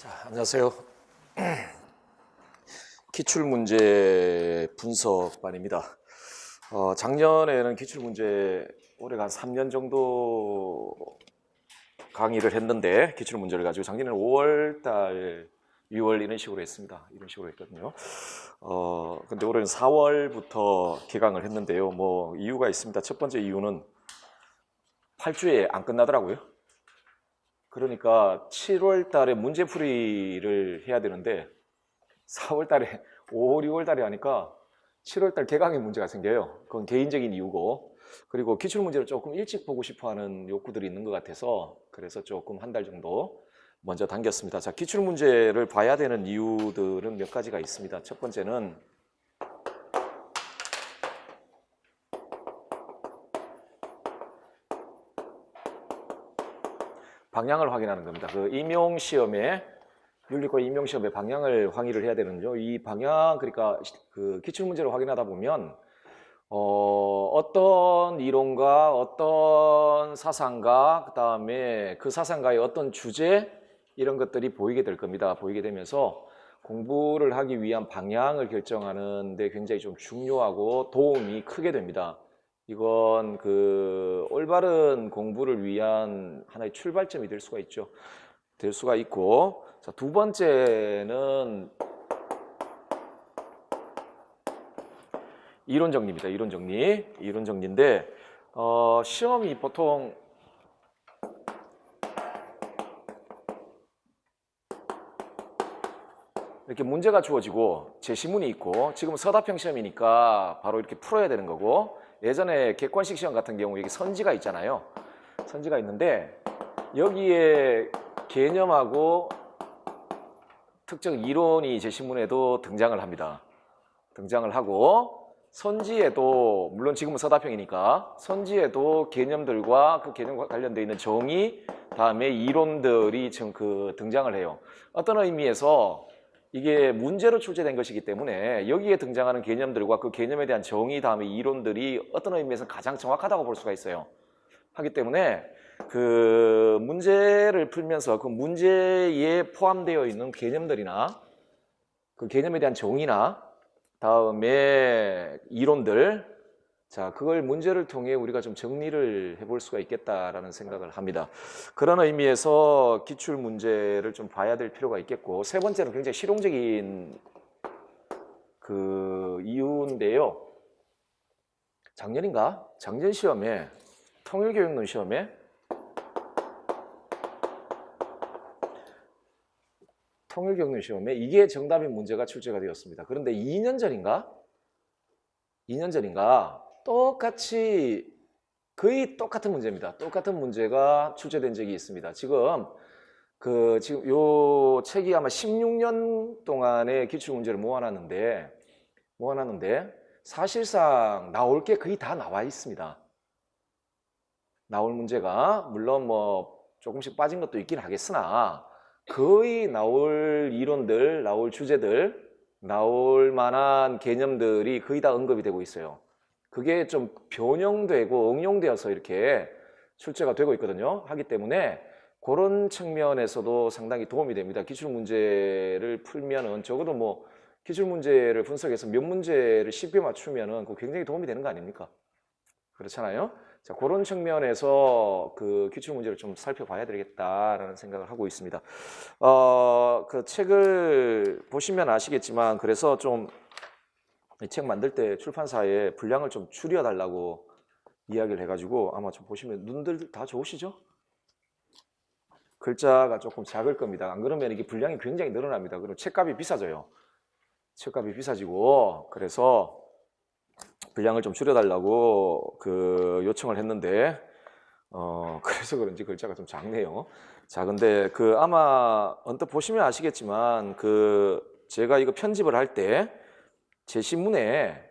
자, 안녕하세요. 기출문제 분석반입니다. 작년에는 기출문제 올해가 한 3년 정도 강의를 했는데 기출문제를 가지고 작년에는 5월달, 6월 이런 식으로 했습니다. 이런 식으로 했거든요. 근데 올해는 4월부터 개강을 했는데요. 뭐 이유가 있습니다. 첫 번째 이유는 8주에 안 끝나더라고요. 그러니까 7월 달에 문제풀이를 해야 되는데 4월 달에 5월, 6월 달에 하니까 7월 달 개강에 문제가 생겨요. 그건 개인적인 이유고, 그리고 기출문제를 조금 일찍 보고 싶어 하는 욕구들이 있는 것 같아서 그래서 조금 한 달 정도 먼저 당겼습니다. 자, 기출문제를 봐야 되는 이유들은 몇 가지가 있습니다. 첫 번째는 방향을 확인하는 겁니다. 그 임용시험에 윤리과 임용시험의 방향을 확인을 해야 되는죠. 이 방향, 그러니까 그 기출문제를 확인하다 보면 어떤 이론과 어떤 사상과 그다음에 그 사상가의 어떤 주제 이런 것들이 보이게 될 겁니다. 보이게 되면서 공부를 하기 위한 방향을 결정하는 데 굉장히 좀 중요하고 도움이 크게 됩니다. 이건 그 올바른 공부를 위한 하나의 출발점이 될 수가 있죠. 될 수가 있고, 자, 두 번째는 이론 정리입니다. 이론 정리. 이론 정리인데 시험이 보통 이렇게 문제가 주어지고 제시문이 있고, 지금 서답형 시험이니까 바로 이렇게 풀어야 되는 거고, 예전에 객관식 시험 같은 경우 여기 선지가 있잖아요. 선지가 있는데 여기에 개념하고 특정 이론이 제시문에도 등장을 합니다. 등장을 하고, 선지에도 물론 지금은 서답형이니까 선지에도 개념들과 그 개념과 관련되어 있는 정의, 다음에 이론들이 지금 등장을 해요. 어떤 의미에서 이게 문제로 출제된 것이기 때문에 여기에 등장하는 개념들과 그 개념에 대한 정의, 다음에 이론들이 어떤 의미에서 가장 정확하다고 볼 수가 있어요. 하기 때문에 그 문제를 풀면서 그 문제에 포함되어 있는 개념들이나 그 개념에 대한 정의나 다음에 이론들, 자, 그걸 문제를 통해 우리가 좀 정리를 해볼 수가 있겠다라는 생각을 합니다. 그런 의미에서 기출 문제를 좀 봐야 될 필요가 있겠고, 세 번째는 굉장히 실용적인 그 이유인데요. 작년인가? 작년 시험에, 통일교육론 시험에 통일교육론 시험에 이게 정답인 문제가 출제가 되었습니다. 그런데 2년 전인가? 2년 전인가? 똑같이 거의 똑같은 문제입니다. 똑같은 문제가 출제된 적이 있습니다. 지금 지금 요 책이 아마 16년 동안의 기출 문제를 모아놨는데 사실상 나올 게 거의 다 나와 있습니다. 나올 문제가 물론 뭐 조금씩 빠진 것도 있긴 하겠으나 거의 나올 이론들, 나올 주제들, 나올 만한 개념들이 거의 다 언급이 되고 있어요. 그게 좀 변형되고 응용되어서 이렇게 출제가 되고 있거든요. 하기 때문에 그런 측면에서도 상당히 도움이 됩니다. 기출문제를 풀면은 적어도 뭐 기출문제를 분석해서 몇 문제를 쉽게 맞추면은 그거 굉장히 도움이 되는 거 아닙니까? 그렇잖아요. 자, 그런 측면에서 그 기출문제를 좀 살펴봐야 되겠다라는 생각을 하고 있습니다. 그 책을 보시면 아시겠지만, 그래서 좀 이 책 만들 때 출판사에 분량을 좀 줄여달라고 이야기를 해가지고 아마 좀 보시면 눈들 다 좋으시죠? 글자가 조금 작을 겁니다. 안 그러면 이게 분량이 굉장히 늘어납니다. 그리고 책값이 비싸져요. 책값이 비싸지고, 그래서 분량을 좀 줄여달라고 그 요청을 했는데 그래서 그런지 글자가 좀 작네요. 자, 근데 아마 언뜻 보시면 아시겠지만 제가 이거 편집을 할 때 제시문에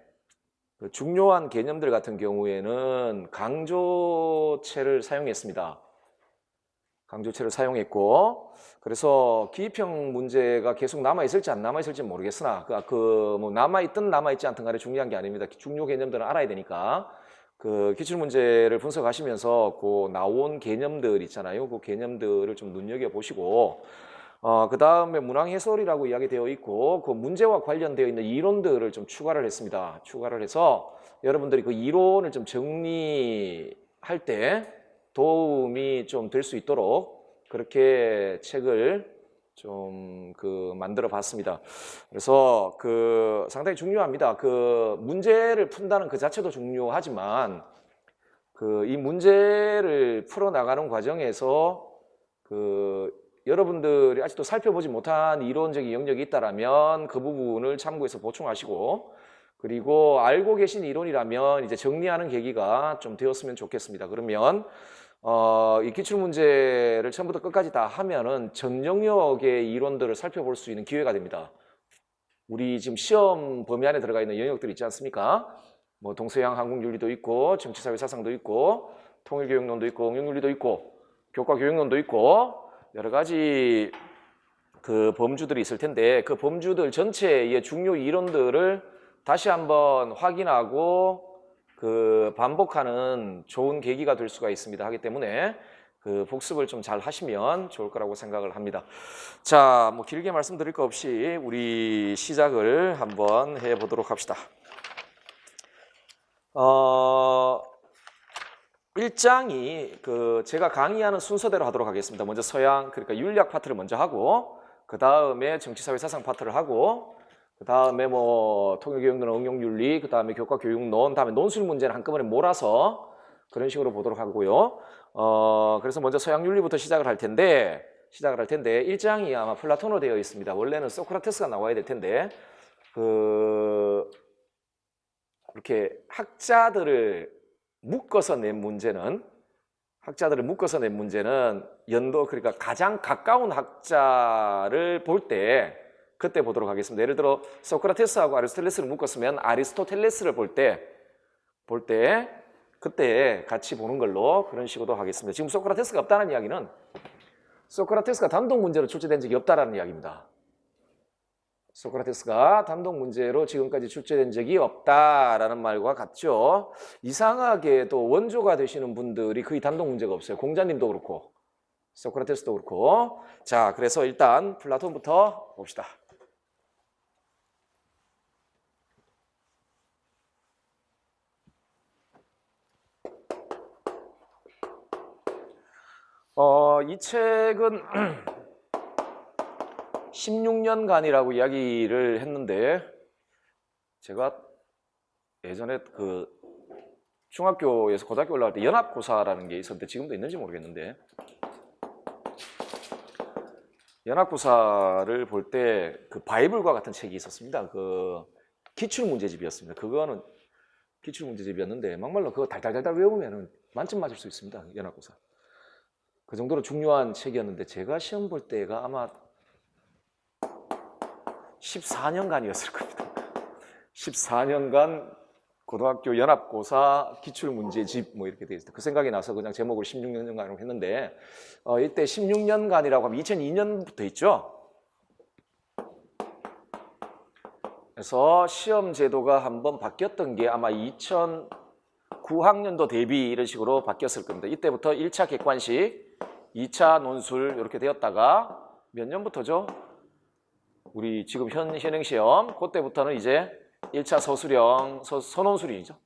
그 중요한 개념들 같은 경우에는 강조체를 사용했습니다. 강조체를 사용했고, 그래서 기입형 문제가 계속 남아있을지 안 남아있을지 모르겠으나 뭐 남아있든 남아있지 않든 간에 중요한 게 아닙니다. 중요 개념들은 알아야 되니까 그 기출문제를 분석하시면서 그 나온 개념들 있잖아요. 그 개념들을 좀 눈여겨보시고 그 다음에 문항 해설이라고 이야기되어 있고 그 문제와 관련되어 있는 이론들을 좀 추가를 했습니다. 추가를 해서 여러분들이 그 이론을 좀 정리할 때 도움이 좀 될 수 있도록 그렇게 책을 좀 만들어 봤습니다. 그래서 상당히 중요합니다. 문제를 푼다는 그 자체도 중요하지만 이 문제를 풀어 나가는 과정에서 여러분들이 아직도 살펴보지 못한 이론적인 영역이 있다라면 그 부분을 참고해서 보충하시고, 그리고 알고 계신 이론이라면 이제 정리하는 계기가 좀 되었으면 좋겠습니다. 그러면 이 기출문제를 처음부터 끝까지 다 하면은 전 영역의 이론들을 살펴볼 수 있는 기회가 됩니다. 우리 지금 시험 범위 안에 들어가 있는 영역들이 있지 않습니까? 뭐 동서양 한국윤리도 있고 정치사회사상도 있고 통일교육론도 있고 응용윤리도 있고 교과교육론도 있고 여러 가지 범주들이 있을 텐데 그 범주들 전체의 중요 이론들을 다시 한번 확인하고 반복하는 좋은 계기가 될 수가 있습니다. 하기 때문에 복습을 좀 잘 하시면 좋을 거라고 생각을 합니다. 자, 뭐 길게 말씀드릴 거 없이 우리 시작을 한번 해보도록 합시다. 1장이 제가 강의하는 순서대로 하도록 하겠습니다. 먼저 서양, 그러니까 윤리학 파트를 먼저 하고, 그 다음에 정치사회사상 파트를 하고, 그 다음에 뭐 통일교육론, 응용윤리, 그 다음에 교과교육론, 다음에 논술 문제는 한꺼번에 몰아서 그런 식으로 보도록 하고요. 그래서 먼저 서양윤리부터 시작을 할 텐데 1장이 아마 플라톤으로 되어 있습니다. 원래는 소크라테스가 나와야 될 텐데 이렇게 학자들을 묶어서 낸 문제는 연도, 그러니까 가장 가까운 학자를 볼 때 그때 보도록 하겠습니다. 예를 들어 소크라테스하고 아리스토텔레스를 묶었으면 아리스토텔레스를 볼 때 그때 같이 보는 걸로 그런 식으로 하겠습니다. 지금 소크라테스가 없다는 이야기는 소크라테스가 단독 문제로 출제된 적이 없다라는 이야기입니다. 소크라테스가 단독 문제로 지금까지 출제된 적이 없다라는 말과 같죠. 이상하게도 원조가 되시는 분들이 거의 단독 문제가 없어요. 공자님도 그렇고 소크라테스도 그렇고. 자, 그래서 일단 플라톤부터 봅시다. 이 책은 16년간이라고 이야기를 했는데 제가 예전에 중학교에서 고등학교 올라갈 때 연합고사라는 게 있었는데 지금도 있는지 모르겠는데 연합고사를 볼 때 바이블과 같은 책이 있었습니다. 기출문제집이었습니다. 그거는 기출문제집이었는데 막말로 그거 달달달달 외우면 만점 맞을 수 있습니다. 연합고사. 그 정도로 중요한 책이었는데 제가 시험 볼 때가 아마 14년간이었을 겁니다. 14년간 고등학교 연합고사 기출문제집 뭐 이렇게 되어 있어요. 그 생각이 나서 그냥 제목을 16년간으로 했는데 이때 16년간이라고 하면 2002년부터 있죠. 그래서 시험 제도가 한번 바뀌었던 게 아마 2009학년도 대비 이런 식으로 바뀌었을 겁니다. 이때부터 1차 객관식, 2차 논술 이렇게 되었다가 몇 년부터죠? 우리 지금 현행 시험 그때부터는 이제 1차 서술형, 서논술이죠.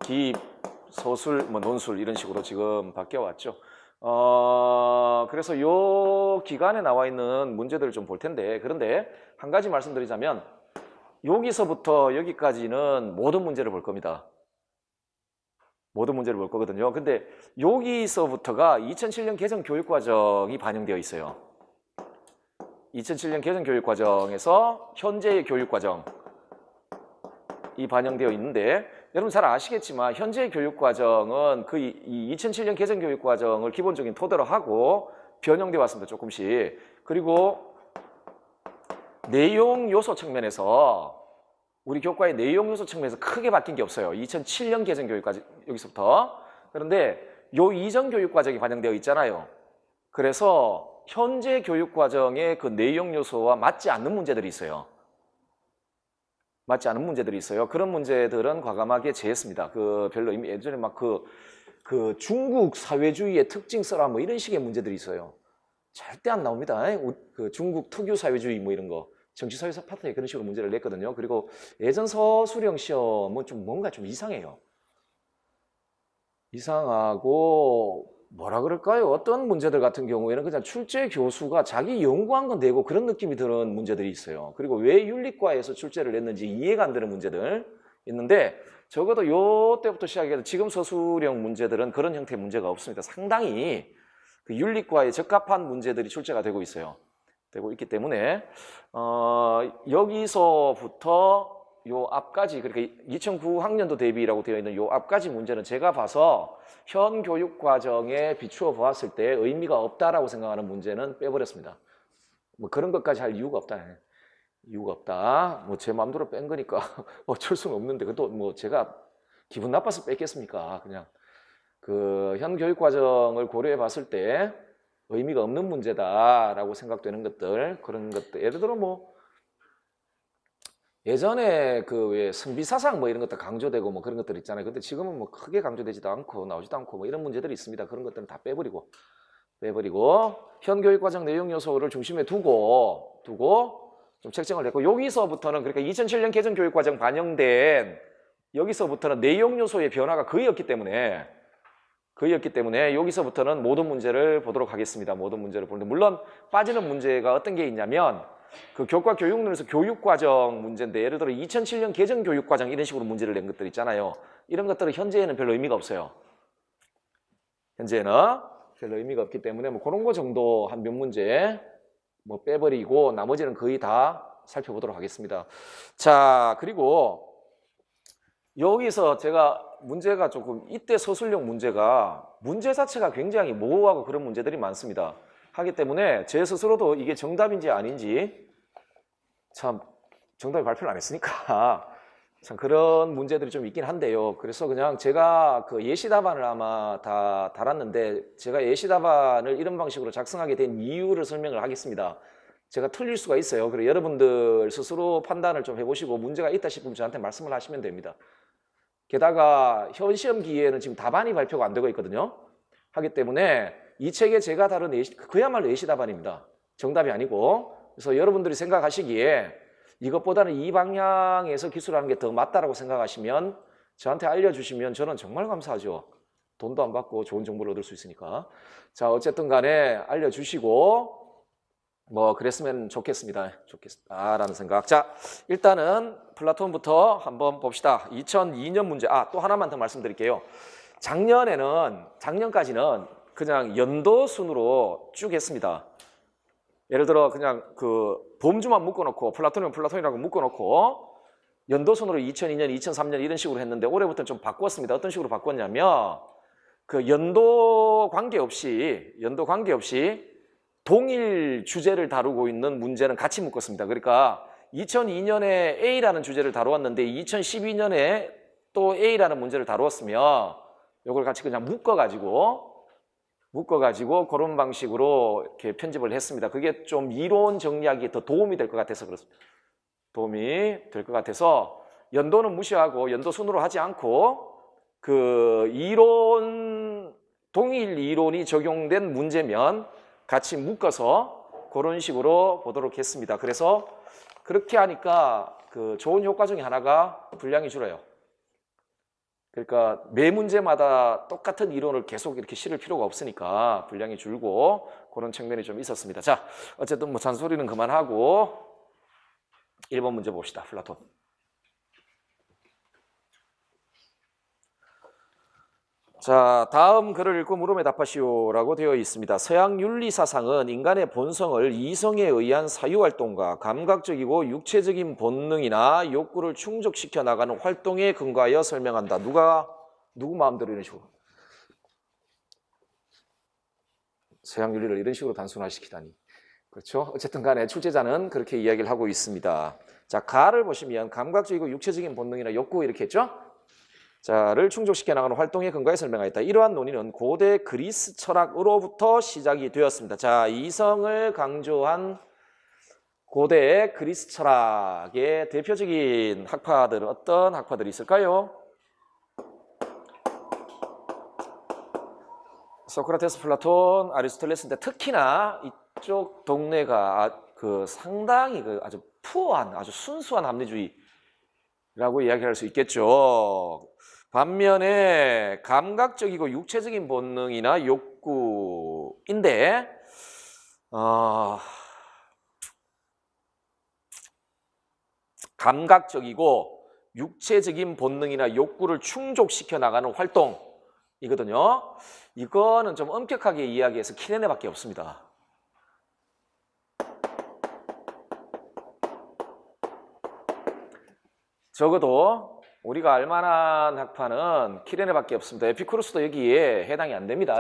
기입, 서술, 뭐 논술 이런 식으로 지금 바뀌어 왔죠. 그래서 요 기간에 나와 있는 문제들을 좀 볼 텐데 그런데 한 가지 말씀드리자면 여기서부터 여기까지는 모든 문제를 볼 겁니다. 모든 문제를 볼 거거든요. 근데 여기서부터가 2007년 개정 교육과정이 반영되어 있어요. 2007년 개정 교육과정에서 현재의 교육과정이 반영되어 있는데 여러분 잘 아시겠지만 현재의 교육과정은 이 2007년 개정 교육과정을 기본적인 토대로 하고 변형되어 왔습니다. 조금씩. 그리고 내용 요소 측면에서 우리 교과의 내용 요소 측면에서 크게 바뀐 게 없어요. 2007년 개정 교육과정 여기서부터. 그런데 요 이전 교육과정이 반영되어 있잖아요. 그래서 현재 교육과정의 그 내용 요소와 맞지 않는 문제들이 있어요. 맞지 않은 문제들이 있어요. 그런 문제들은 과감하게 제했습니다. 별로 예전에 막 중국 사회주의의 특징 써라 뭐 이런 식의 문제들이 있어요. 절대 안 나옵니다. 그 중국 특유 사회주의 뭐 이런 거 정치사회사 파트에 그런 식으로 문제를 냈거든요. 그리고 예전 서술형 시험은 좀 뭔가 좀 이상해요. 이상하고 뭐라 그럴까요? 어떤 문제들 같은 경우에는 그냥 출제 교수가 자기 연구한 건 내고 그런 느낌이 드는 문제들이 있어요. 그리고 왜 윤리과에서 출제를 냈는지 이해가 안 되는 문제들 있는데 적어도 요 때부터 시작해서 지금 서술형 문제들은 그런 형태의 문제가 없습니다. 상당히 그 윤리과에 적합한 문제들이 출제가 되고 있어요. 되고 있기 때문에 여기서부터 요 앞까지 그렇게 2009학년도 대비라고 되어 있는 요 앞까지 문제는 제가 봐서 현 교육 과정에 비추어 보았을 때 의미가 없다라고 생각하는 문제는 빼버렸습니다. 뭐 그런 것까지 할 이유가 없다. 이유가 없다. 뭐 제 마음대로 뺀 거니까 어쩔 수는 없는데 그것도 뭐 제가 기분 나빠서 뺐겠습니까? 그냥 그 현 교육 과정을 고려해 봤을 때 의미가 없는 문제다라고 생각되는 것들, 그런 것들. 예를 들어 뭐 예전에 그 왜 선비사상 뭐 이런 것도 강조되고 뭐 그런 것들 있잖아요. 근데 지금은 뭐 크게 강조되지도 않고 나오지도 않고 뭐 이런 문제들이 있습니다. 그런 것들은 다 빼버리고 현 교육과정 내용 요소를 중심에 두고 좀 책정을 했고, 여기서부터는 그러니까 2007년 개정 교육과정 반영된 여기서부터는 내용 요소의 변화가 거의 없기 때문에 여기서부터는 모든 문제를 보도록 하겠습니다. 모든 문제를 보는데 물론 빠지는 문제가 어떤 게 있냐면 그 교과 교육론에서 교육과정 문제인데 예를 들어 2007년 개정 교육과정 이런 식으로 문제를 낸 것들 있잖아요. 이런 것들은 현재에는 별로 의미가 없어요. 현재는 별로 의미가 없기 때문에 뭐 그런 거 정도 한 몇 문제 뭐 빼버리고 나머지는 거의 다 살펴보도록 하겠습니다. 자, 그리고 여기서 제가 문제가 조금 이때 서술형 문제가 문제 자체가 굉장히 모호하고 그런 문제들이 많습니다. 하기 때문에 제 스스로도 이게 정답인지 아닌지 참 정답이 발표를 안 했으니까 참 그런 문제들이 좀 있긴 한데요. 그래서 그냥 제가 그 예시 답안을 아마 다 달았는데 제가 예시 답안을 이런 방식으로 작성하게 된 이유를 설명을 하겠습니다. 제가 틀릴 수가 있어요. 그래서 여러분들 스스로 판단을 좀 해보시고 문제가 있다 싶으면 저한테 말씀을 하시면 됩니다. 게다가 현 시험 기에는 지금 답안이 발표가 안 되고 있거든요. 하기 때문에 이 책에 제가 다룬 예시, 그야말로 예시 답안입니다. 정답이 아니고. 그래서 여러분들이 생각하시기에 이것보다는 이 방향에서 기술하는 게 더 맞다라고 생각하시면 저한테 알려주시면 저는 정말 감사하죠. 돈도 안 받고 좋은 정보를 얻을 수 있으니까. 자, 어쨌든 간에 알려주시고 뭐 그랬으면 좋겠습니다. 라는 생각. 자, 일단은 플라톤부터 한번 봅시다. 2002년 문제. 또 하나만 더 말씀드릴게요. 작년까지는 그냥 연도 순으로 쭉 했습니다. 예를 들어 그냥 그 범주만 묶어놓고 플라톤이면 플라톤이라고 묶어놓고 연도 순으로 2002년, 2003년 이런 식으로 했는데 올해부터는 좀 바꿨습니다. 어떤 식으로 바꿨냐면 그 연도 관계없이 동일 주제를 다루고 있는 문제는 같이 묶었습니다. 그러니까 2002년에 A라는 주제를 다루었는데 2012년에 또 A라는 문제를 다루었으면 이걸 같이 그냥 묶어가지고 그런 방식으로 이렇게 편집을 했습니다. 그게 좀 이론 정리하기에 더 도움이 될 것 같아서 그렇습니다. 도움이 될 것 같아서 연도는 무시하고 연도 순으로 하지 않고 그 동일 이론이 적용된 문제면 같이 묶어서 그런 식으로 보도록 했습니다. 그래서 그렇게 하니까 그 좋은 효과 중에 하나가 분량이 줄어요. 그러니까 매 문제마다 똑같은 이론을 계속 이렇게 실을 필요가 없으니까 분량이 줄고 그런 측면이 좀 있었습니다. 자, 어쨌든 뭐 잔소리는 그만하고 1번 문제 봅시다. 플라톤. 자, 다음 글을 읽고 물음에 답하시오라고 되어 있습니다. 서양 윤리 사상은 인간의 본성을 이성에 의한 사유활동과 감각적이고 육체적인 본능이나 욕구를 충족시켜 나가는 활동에 근거하여 설명한다. 누구 마음대로 이런 식으로 서양 윤리를 이런 식으로 단순화시키다니. 그렇죠? 어쨌든 간에 출제자는 그렇게 이야기를 하고 있습니다. 자, 가를 보시면 감각적이고 육체적인 본능이나 욕구 이렇게 했죠? 자를 충족시켜 나가는 활동에 근거해 설명하였다. 이러한 논의는 고대 그리스 철학으로부터 시작이 되었습니다. 자, 이성을 강조한 고대 그리스 철학의 대표적인 학파들은 어떤 학파들이 있을까요? 소크라테스, 플라톤, 아리스토텔레스인데 특히나 쪽 동네가 상당히 아주 푸어한, 아주 순수한 합리주의라고 이야기할 수 있겠죠. 반면에 감각적이고 육체적인 본능이나 욕구인데 감각적이고 육체적인 본능이나 욕구를 충족시켜 나가는 활동이거든요. 이거는 좀 엄격하게 이야기해서 키네네밖에 없습니다. 적어도 우리가 알만한 학파는 키레네밖에 없습니다. 에피쿠로스도 여기에 해당이 안 됩니다.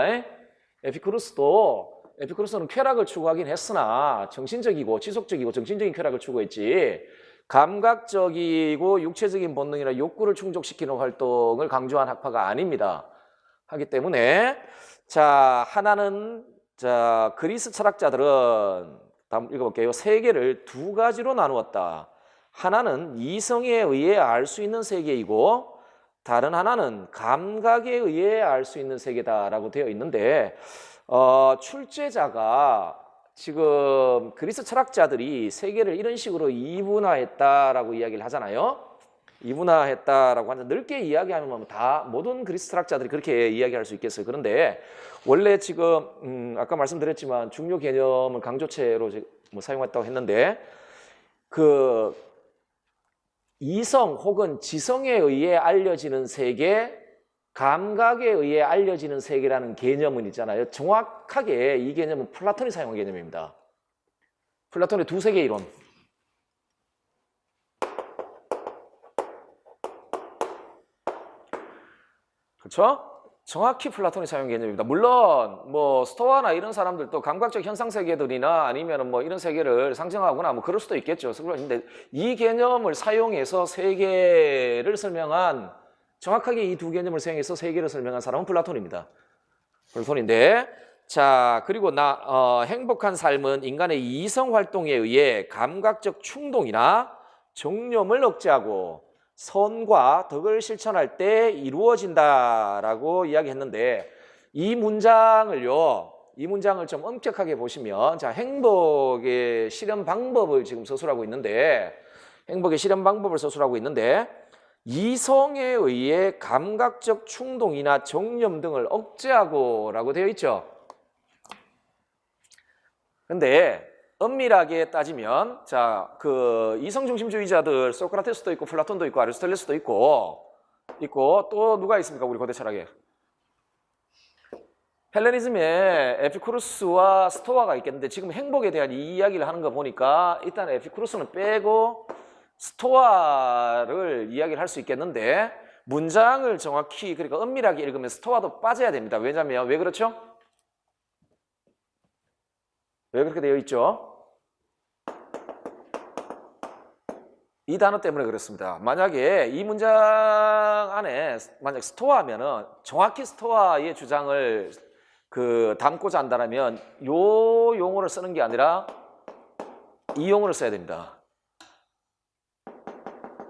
에피쿠로스는 쾌락을 추구하긴 했으나 정신적이고 지속적이고 정신적인 쾌락을 추구했지 감각적이고 육체적인 본능이나 욕구를 충족시키는 활동을 강조한 학파가 아닙니다. 하기 때문에 자 하나는 자 그리스 철학자들은 다음 읽어볼게요. 세계를 두 가지로 나누었다. 하나는 이성에 의해 알 수 있는 세계이고 다른 하나는 감각에 의해 알 수 있는 세계다라고 되어 있는데 출제자가 지금 그리스 철학자들이 세계를 이런 식으로 이분화했다라고 이야기를 하잖아요. 이분화했다라고 하는데 넓게 이야기하면 다 모든 그리스 철학자들이 그렇게 이야기할 수 있겠어요. 그런데 원래 지금 아까 말씀드렸지만 중요 개념을 강조체로 사용했다고 했는데 이성 혹은 지성에 의해 알려지는 세계, 감각에 의해 알려지는 세계라는 개념은 있잖아요. 정확하게 이 개념은 플라톤이 사용한 개념입니다. 플라톤의 두 세계 이론. 그렇죠? 정확히 플라톤이 사용한 개념입니다. 물론 뭐 스토아나 이런 사람들도 감각적 현상 세계들이나 아니면 뭐 이런 세계를 상정하거나 뭐 그럴 수도 있겠죠. 그런데 이 개념을 사용해서 세계를 설명한 정확하게 이 두 개념을 사용해서 세계를 설명한 사람은 플라톤입니다. 플라톤인데 자 그리고 행복한 삶은 인간의 이성 활동에 의해 감각적 충동이나 정념을 억제하고 선과 덕을 실천할 때 이루어진다라고 이야기했는데 이 문장을 좀 엄격하게 보시면 자 행복의 실현 방법을 지금 서술하고 있는데 이성에 의해 감각적 충동이나 정념 등을 억제하고라고 되어 있죠. 근데 엄밀하게 따지면 자, 이성 중심주의자들 소크라테스도 있고 플라톤도 있고 아리스토텔레스도 있고 또 누가 있습니까? 우리 고대 철학에. 헬레니즘에 에피쿠로스와 스토아가 있겠는데 지금 행복에 대한 이 이야기를 하는 거 보니까 일단 에피쿠로스는 빼고 스토아를 이야기를 할 수 있겠는데 문장을 정확히 그러니까 엄밀하게 읽으면 스토아도 빠져야 됩니다. 왜냐하면 왜 그렇죠? 왜 그렇게 되어 있죠? 이 단어 때문에 그렇습니다. 만약에 이 문장 안에 만약 스토아면은 정확히 스토아의 주장을 담고자 한다면 요 용어를 쓰는 게 아니라 이 용어를 써야 됩니다.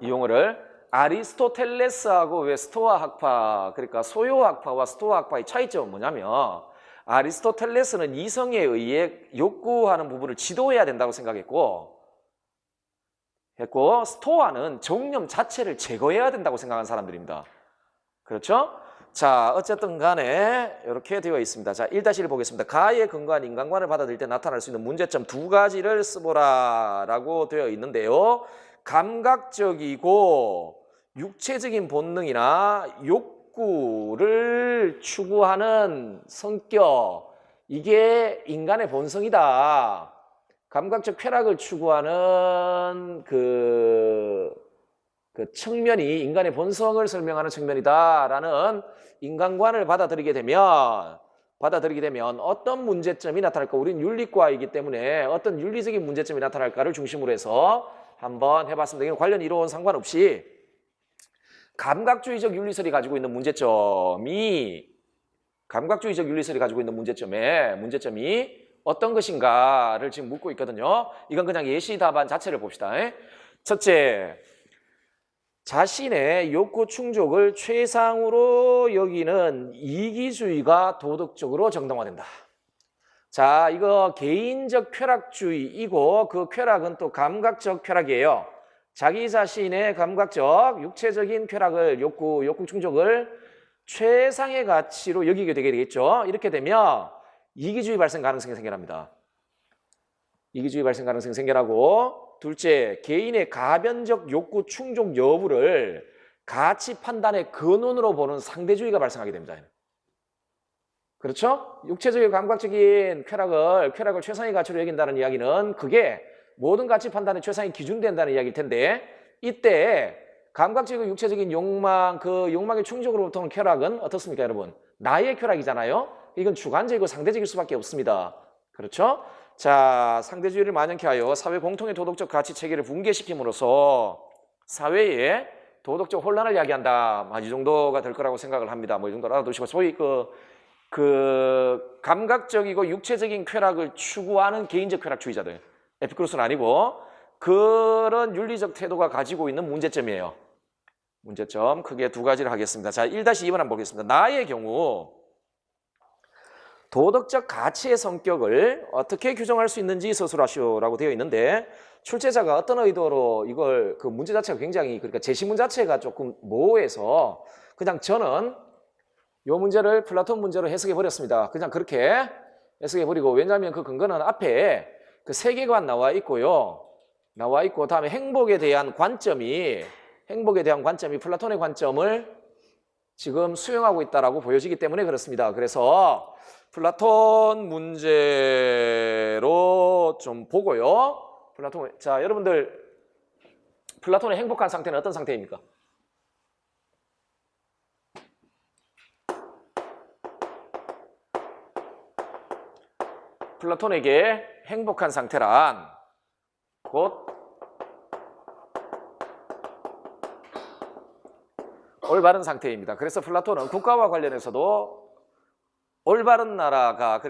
이 용어를 아리스토텔레스하고 왜 스토아 학파 그러니까 소요 학파와 스토아 학파의 차이점은 뭐냐면 아리스토텔레스는 이성에 의해 욕구하는 부분을 지도해야 된다고 생각했고 스토아는 정념 자체를 제거해야 된다고 생각한 사람들입니다. 그렇죠? 자, 어쨌든 간에 이렇게 되어 있습니다. 자, 1-1 보겠습니다. 가의 근거한 인간관을 받아들일 때 나타날 수 있는 문제점 두 가지를 써보라 라고 되어 있는데요. 감각적이고 육체적인 본능이나 욕구를 추구하는 성격, 이게 인간의 본성이다. 감각적 쾌락을 추구하는 그 측면이 인간의 본성을 설명하는 측면이다라는 인간관을 받아들이게 되면 어떤 문제점이 나타날까? 우리는 윤리과이기 때문에 어떤 윤리적인 문제점이 나타날까를 중심으로 해서 한번 해봤습니다. 이건 관련 이론 상관없이 감각주의적 윤리설이 가지고 있는 문제점이 문제점이 어떤 것인가를 지금 묻고 있거든요. 이건 그냥 예시 답안 자체를 봅시다. 첫째, 자신의 욕구 충족을 최상으로 여기는 이기주의가 도덕적으로 정당화된다. 자, 이거 개인적 쾌락주의이고 그 쾌락은 또 감각적 쾌락이에요. 자기 자신의 감각적, 육체적인 쾌락을, 욕구 충족을 최상의 가치로 여기게 되게 되겠죠. 이렇게 되면 이기주의 발생 가능성이 생겨납니다. 이기주의 발생 가능성이 생겨나고, 둘째, 개인의 가변적 욕구 충족 여부를 가치 판단의 근원으로 보는 상대주의가 발생하게 됩니다. 그렇죠? 육체적이고 감각적인 쾌락을 최상의 가치로 여긴다는 이야기는 그게 모든 가치 판단의 최상의 기준이 된다는 이야기일 텐데, 이때 감각적이고 육체적인 욕망, 그 욕망의 충족으로부터 오는 쾌락은 어떻습니까, 여러분? 나의 쾌락이잖아요? 이건 주관적이고 상대적일 수밖에 없습니다. 그렇죠? 자, 상대주의를 만연케 하여 사회 공통의 도덕적 가치 체계를 붕괴시킴으로써 사회에 도덕적 혼란을 야기한다. 이 정도가 될 거라고 생각을 합니다. 이 정도 알아두시고, 소위 그 감각적이고 육체적인 쾌락을 추구하는 개인적 쾌락주의자들, 에피쿠로스는 아니고, 그런 윤리적 태도가 가지고 있는 문제점이에요. 문제점 크게 두 가지를 하겠습니다. 자, 1-2번 한번 보겠습니다. 나의 경우 도덕적 가치의 성격을 어떻게 규정할 수 있는지 서술하시오라고 되어 있는데, 출제자가 어떤 의도로 이걸, 그 문제 자체가 굉장히, 그러니까 제시문 자체가 조금 모호해서 그냥 저는 이 문제를 플라톤 문제로 해석해 버렸습니다. 그냥 그렇게 해석해 버리고, 왜냐하면 그 근거는 앞에 그 세계관 나와 있고요. 나와 있고, 다음에 행복에 대한 관점이 플라톤의 관점을 지금 수용하고 있다라고 보여지기 때문에 그렇습니다. 그래서 플라톤 문제로 좀 보고요. 자, 여러분들 플라톤의 행복한 상태는 어떤 상태입니까? 플라톤에게 행복한 상태란 곧 올바른 상태입니다. 그래서 플라톤은 국가와 관련해서도 올바른 나라가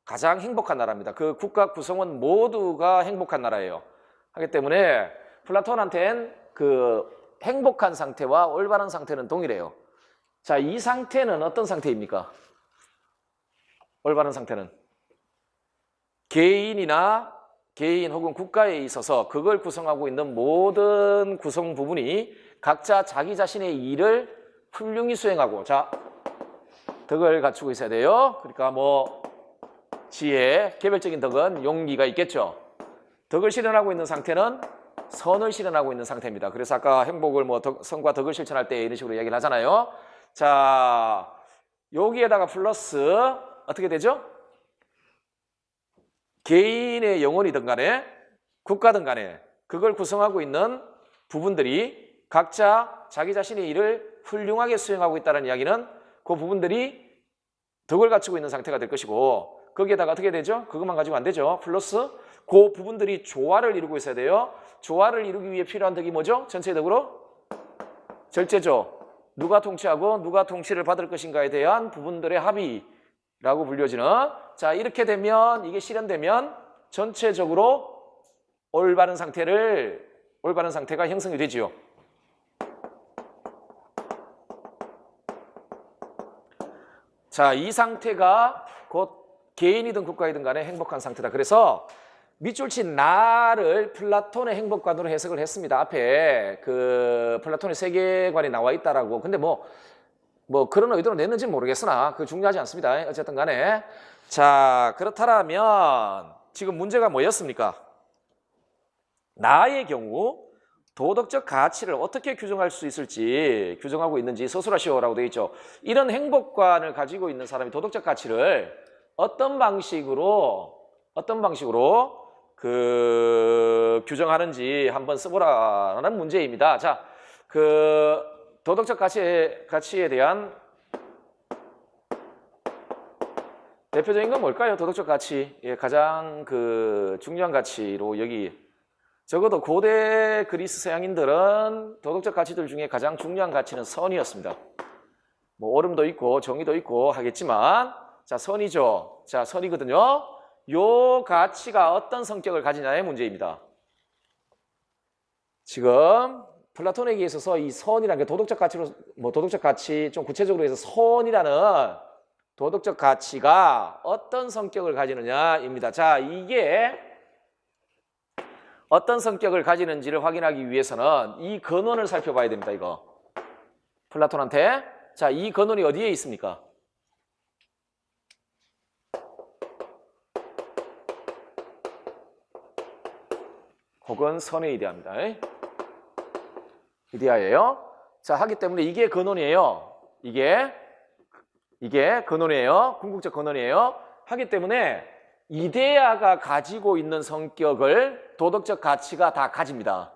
가장 행복한 나라입니다. 그 국가 구성원 모두가 행복한 나라예요. 하기 때문에 플라톤한테는 그 행복한 상태와 올바른 상태는 동일해요. 자, 이 상태는 어떤 상태입니까? 올바른 상태는 개인 혹은 국가에 있어서 그걸 구성하고 있는 모든 구성 부분이 각자 자기 자신의 일을 훌륭히 수행하고, 자, 덕을 갖추고 있어야 돼요. 그러니까 지혜, 개별적인 덕은 용기가 있겠죠. 덕을 실현하고 있는 상태는 선을 실현하고 있는 상태입니다. 그래서 아까 행복을 선과 덕을 실천할 때 이런 식으로 이야기를 하잖아요. 자, 여기에다가 플러스 어떻게 되죠? 개인의 영혼이든 간에 국가든 간에 그걸 구성하고 있는 부분들이 각자 자기 자신의 일을 훌륭하게 수행하고 있다는 이야기는 그 부분들이 덕을 갖추고 있는 상태가 될 것이고, 거기에다가 어떻게 되죠? 그것만 가지고 안 되죠. 플러스 그 부분들이 조화를 이루고 있어야 돼요. 조화를 이루기 위해 필요한 덕이 뭐죠? 전체적으로 절제죠. 누가 통치하고 누가 통치를 받을 것인가에 대한 부분들의 합의라고 불려지는, 자, 이렇게 되면, 이게 실현되면 전체적으로 올바른 상태가 형성이 되지요. 자, 이 상태가 곧 개인이든 국가이든 간에 행복한 상태다. 그래서 밑줄 친 나를 플라톤의 행복관으로 해석을 했습니다. 앞에 그 플라톤의 세계관이 나와 있다라고. 근데 그런 의도로 냈는지는 모르겠으나 그 중요하지 않습니다. 어쨌든 간에. 자, 그렇다면 지금 문제가 뭐였습니까? 나의 경우 도덕적 가치를 어떻게 규정할 수 있을지, 규정하고 있는지 서술하시오라고 되어 있죠. 이런 행복관을 가지고 있는 사람이 도덕적 가치를 어떤 방식으로 규정하는지 한번 써보라는 문제입니다. 자, 그 도덕적 가치에 대한 대표적인 건 뭘까요? 도덕적 가치, 가장 중요한 가치로 여기, 적어도 고대 그리스 서양인들은 도덕적 가치들 중에 가장 중요한 가치는 선이었습니다. 옳음도 있고 정의도 있고 하겠지만, 자, 선이죠. 자, 선이거든요. 요 가치가 어떤 성격을 가지냐의 문제입니다. 지금 플라톤에게 있어서 이 선이라는 게 도덕적 가치, 좀 구체적으로 해서 선이라는 도덕적 가치가 어떤 성격을 가지느냐입니다. 자, 이게 어떤 성격을 가지는지를 확인하기 위해서는 이 근원을 살펴봐야 됩니다. 이거 플라톤한테. 자, 이 근원이 어디에 있습니까? 혹은 선의 이데아입니다. 이데아예요. 자, 하기 때문에 이게 근원이에요. 이게 근원이에요. 궁극적 근원이에요. 하기 때문에 이데아가 가지고 있는 성격을 도덕적 가치가 다 가집니다.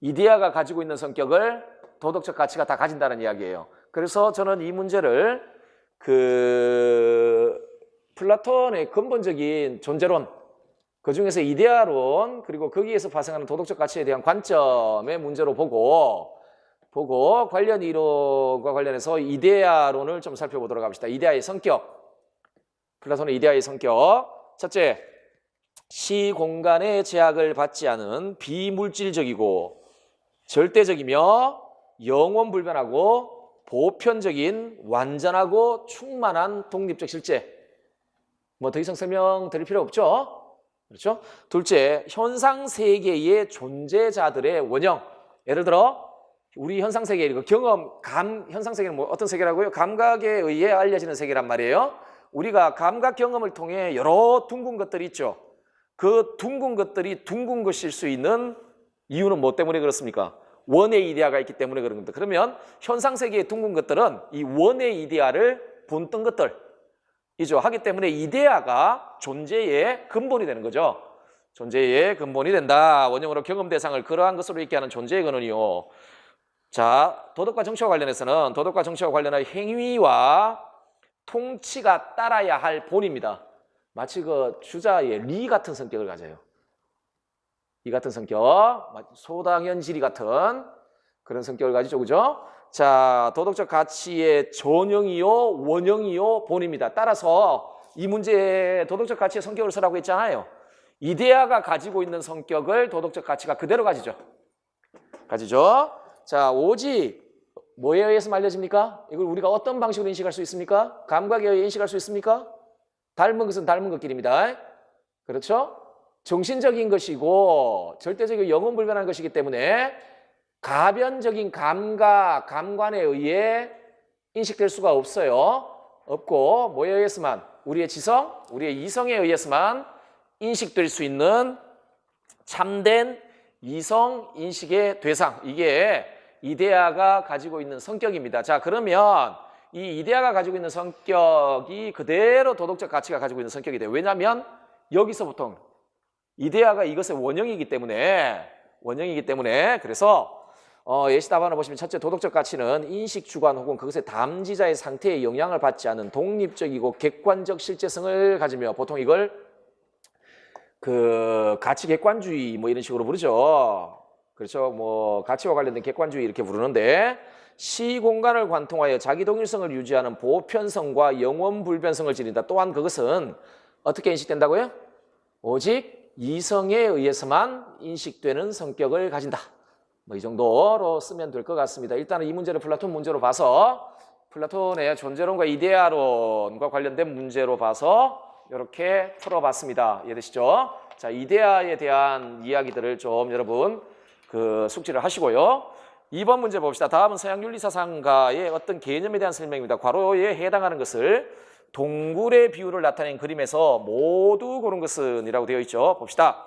이데아가 가지고 있는 성격을 도덕적 가치가 다 가진다는 이야기예요. 그래서 저는 이 문제를 플라톤의 근본적인 존재론, 그 중에서 이데아론, 그리고 거기에서 발생하는 도덕적 가치에 대한 관점의 문제로 보고 관련 이론과 관련해서 이데아론을 좀 살펴보도록 합시다. 이데아의 성격, 플라톤의 이데아의 성격. 첫째, 시공간의 제약을 받지 않은 비물질적이고 절대적이며 영원불변하고 보편적인 완전하고 충만한 독립적 실제. 뭐 더 이상 설명드릴 필요 없죠? 그렇죠? 둘째, 현상세계의 존재자들의 원형. 예를 들어 우리 현상세계, 이거 현상세계는 뭐 어떤 세계라고요? 감각에 의해 알려지는 세계란 말이에요. 우리가 감각 경험을 통해 여러 둥근 것들이 있죠. 그 둥근 것들이 둥근 것일 수 있는 이유는 뭐 때문에 그렇습니까? 원의 이데아가 있기 때문에 그런 겁니다. 그러면 현상세계의 둥근 것들은 이 원의 이데아를 본뜬 것들이죠. 하기 때문에 이데아가 존재의 근본이 되는 거죠. 존재의 근본이 된다. 원형으로 경험 대상을 그러한 것으로 있게 하는 존재의 근원이요. 자, 도덕과 정치와 관련해서는 도덕과 정치와 관련한 행위와 통치가 따라야 할 본입니다. 마치 그 주자의 리 같은 성격을 가져요. 이 같은 성격, 소당연지리 같은 그런 성격을 가지죠. 그죠? 자, 도덕적 가치의 전형이요, 원형이요, 본입니다. 따라서 이 문제에 도덕적 가치의 성격을 쓰라고 했잖아요. 이데아가 가지고 있는 성격을 도덕적 가치가 그대로 가지죠. 자, 오직 뭐에 의해서 알려집니까? 이걸 우리가 어떤 방식으로 인식할 수 있습니까? 감각에 의해 인식할 수 있습니까? 닮은 것은 닮은 것끼리입니다. 그렇죠? 정신적인 것이고 절대적이고 영원불변한 것이기 때문에 가변적인 감관에 의해 인식될 수가 없어요. 없고 뭐에 의해서만? 우리의 지성, 우리의 이성에 의해서만 인식될 수 있는 참된 이성 인식의 대상, 이게 이데아가 가지고 있는 성격입니다. 자, 그러면 이 이데아가 가지고 있는 성격이 그대로 도덕적 가치가 가지고 있는 성격이 돼요. 왜냐하면 여기서 보통 이데아가 이것의 원형이기 때문에 그래서 예시 답안을 보시면 첫째, 도덕적 가치는 인식 주관 혹은 그것의 담지자의 상태에 영향을 받지 않은 독립적이고 객관적 실제성을 가지며 보통 이걸 가치 객관주의 뭐 이런 식으로 부르죠. 그렇죠. 뭐 가치와 관련된 객관주의 이렇게 부르는데 시공간을 관통하여 자기 동일성을 유지하는 보편성과 영원불변성을 지닌다. 또한 그것은 어떻게 인식된다고요? 오직 이성에 의해서만 인식되는 성격을 가진다. 뭐 이 정도로 쓰면 될 것 같습니다. 일단은 이 문제를 플라톤 문제로 봐서 플라톤의 존재론과 이데아론과 관련된 문제로 봐서 이렇게 풀어봤습니다. 이해되시죠? 자, 이데아에 대한 이야기들을 좀 여러분 숙지를 하시고요. 2번 문제 봅시다. 다음은 서양 윤리사상가의 어떤 개념에 대한 설명입니다. 괄호에 해당하는 것을 동굴의 비율을 나타낸 그림에서 모두 고른 것은 이라고 되어 있죠. 봅시다.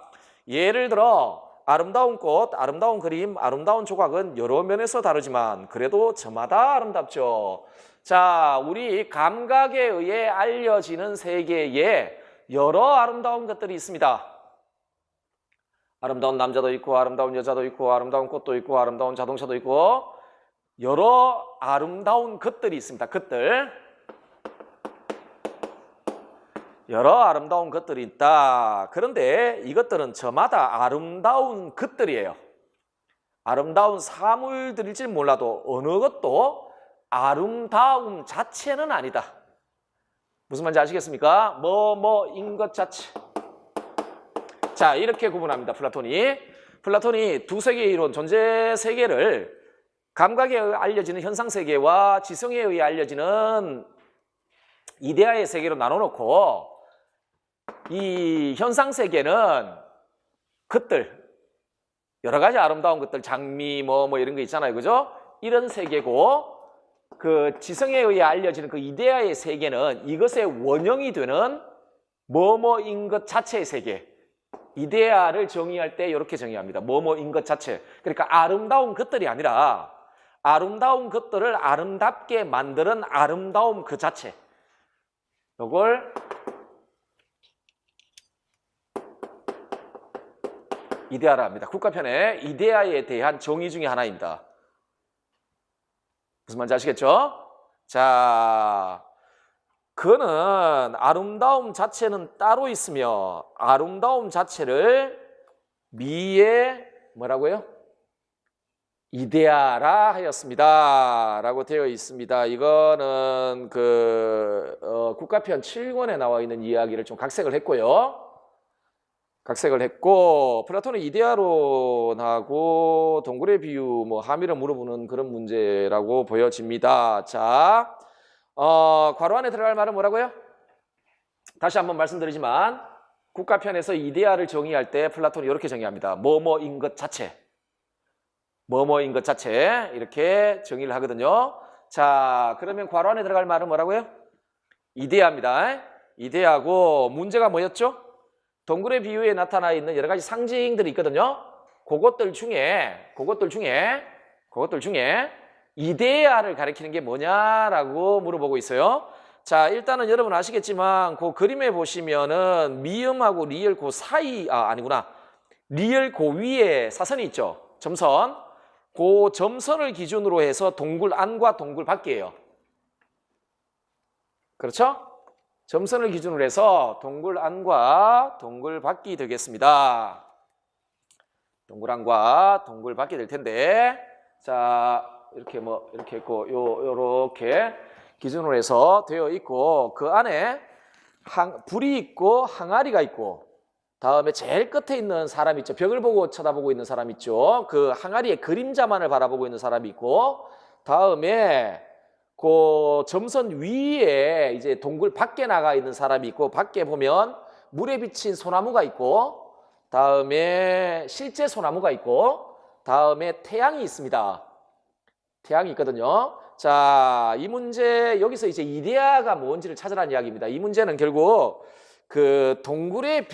예를 들어 아름다운 꽃, 아름다운 그림, 아름다운 조각은 여러 면에서 다르지만 그래도 저마다 아름답죠. 자, 우리 감각에 의해 알려지는 세계에 여러 아름다운 것들이 있습니다. 아름다운 남자도 있고 아름다운 여자도 있고 아름다운 꽃도 있고 아름다운 자동차도 있고 여러 아름다운 것들이 있습니다. 여러 아름다운 것들이 있다. 그런데 이것들은 저마다 아름다운 것들이에요. 아름다운 사물들일지 몰라도 어느 것도 아름다움 자체는 아니다. 무슨 말인지 아시겠습니까? 뭐인 것 자체. 자, 이렇게 구분합니다. 플라톤이 두 세계의 이론, 존재 세계를 감각에 의해 알려지는 현상 세계와 지성에 의해 알려지는 이데아의 세계로 나눠놓고 이 현상 세계는 것들, 여러 가지 아름다운 것들, 장미 뭐 이런 거 있잖아요, 그죠? 이런 세계고, 그 지성에 의해 알려지는 그 이데아의 세계는 이것의 원형이 되는 뭐뭐인 것 자체의 세계. 이데아를 정의할 때 이렇게 정의합니다. 뭐뭐인 것 자체. 그러니까 아름다운 것들이 아니라 아름다운 것들을 아름답게 만드는 아름다움 그 자체. 이걸 이데아라 합니다. 국가편의 이데아에 대한 정의 중에 하나입니다. 무슨 말인지 아시겠죠? 자, 그는 아름다움 자체는 따로 있으며 아름다움 자체를 미의 뭐라고요? 이데아라 하였습니다. 라고 되어 있습니다. 이거는 국가편 7권에 나와 있는 이야기를 좀 각색을 했고요. 각색을 했고, 플라톤은 이데아론하고 동굴의 비유, 함의를 물어보는 그런 문제라고 보여집니다. 자, 괄호 안에 들어갈 말은 뭐라고요? 다시 한번 말씀드리지만, 국가편에서 이데아를 정의할 때 플라톤이 이렇게 정의합니다. 뭐뭐인 것 자체. 뭐뭐인 것 자체. 이렇게 정의를 하거든요. 자, 그러면 괄호 안에 들어갈 말은 뭐라고요? 이데아입니다. 이데아고, 문제가 뭐였죠? 동굴의 비유에 나타나 있는 여러 가지 상징들이 있거든요. 그것들 중에 이데아를 가리키는 게 뭐냐라고 물어보고 있어요. 자, 일단은 여러분 아시겠지만 그 그림에 보시면은 미음하고 리을 그 사이 리을 그 위에 사선이 있죠. 점선. 그 점선을 기준으로 해서 동굴 안과 동굴 밖이에요. 그렇죠? 점선을 기준으로 해서 동굴 안과 동굴 밖이 되겠습니다. 동굴 안과 동굴 밖이 될 텐데, 자, 이렇게 이렇게 있고, 요렇게 기준으로 해서 되어 있고, 그 안에 불이 있고, 항아리가 있고, 다음에 제일 끝에 있는 사람 있죠. 벽을 보고 쳐다보고 있는 사람 있죠. 그 항아리의 그림자만을 바라보고 있는 사람이 있고, 다음에 그 점선 위에 이제 동굴 밖에 나가 있는 사람이 있고, 밖에 보면 물에 비친 소나무가 있고, 다음에 실제 소나무가 있고, 다음에 태양이 있습니다. 태양이 있거든요. 자, 이 문제 여기서 이제 이데아가 뭔지를 찾으라는 이야기입니다. 이 문제는 결국 그 동굴의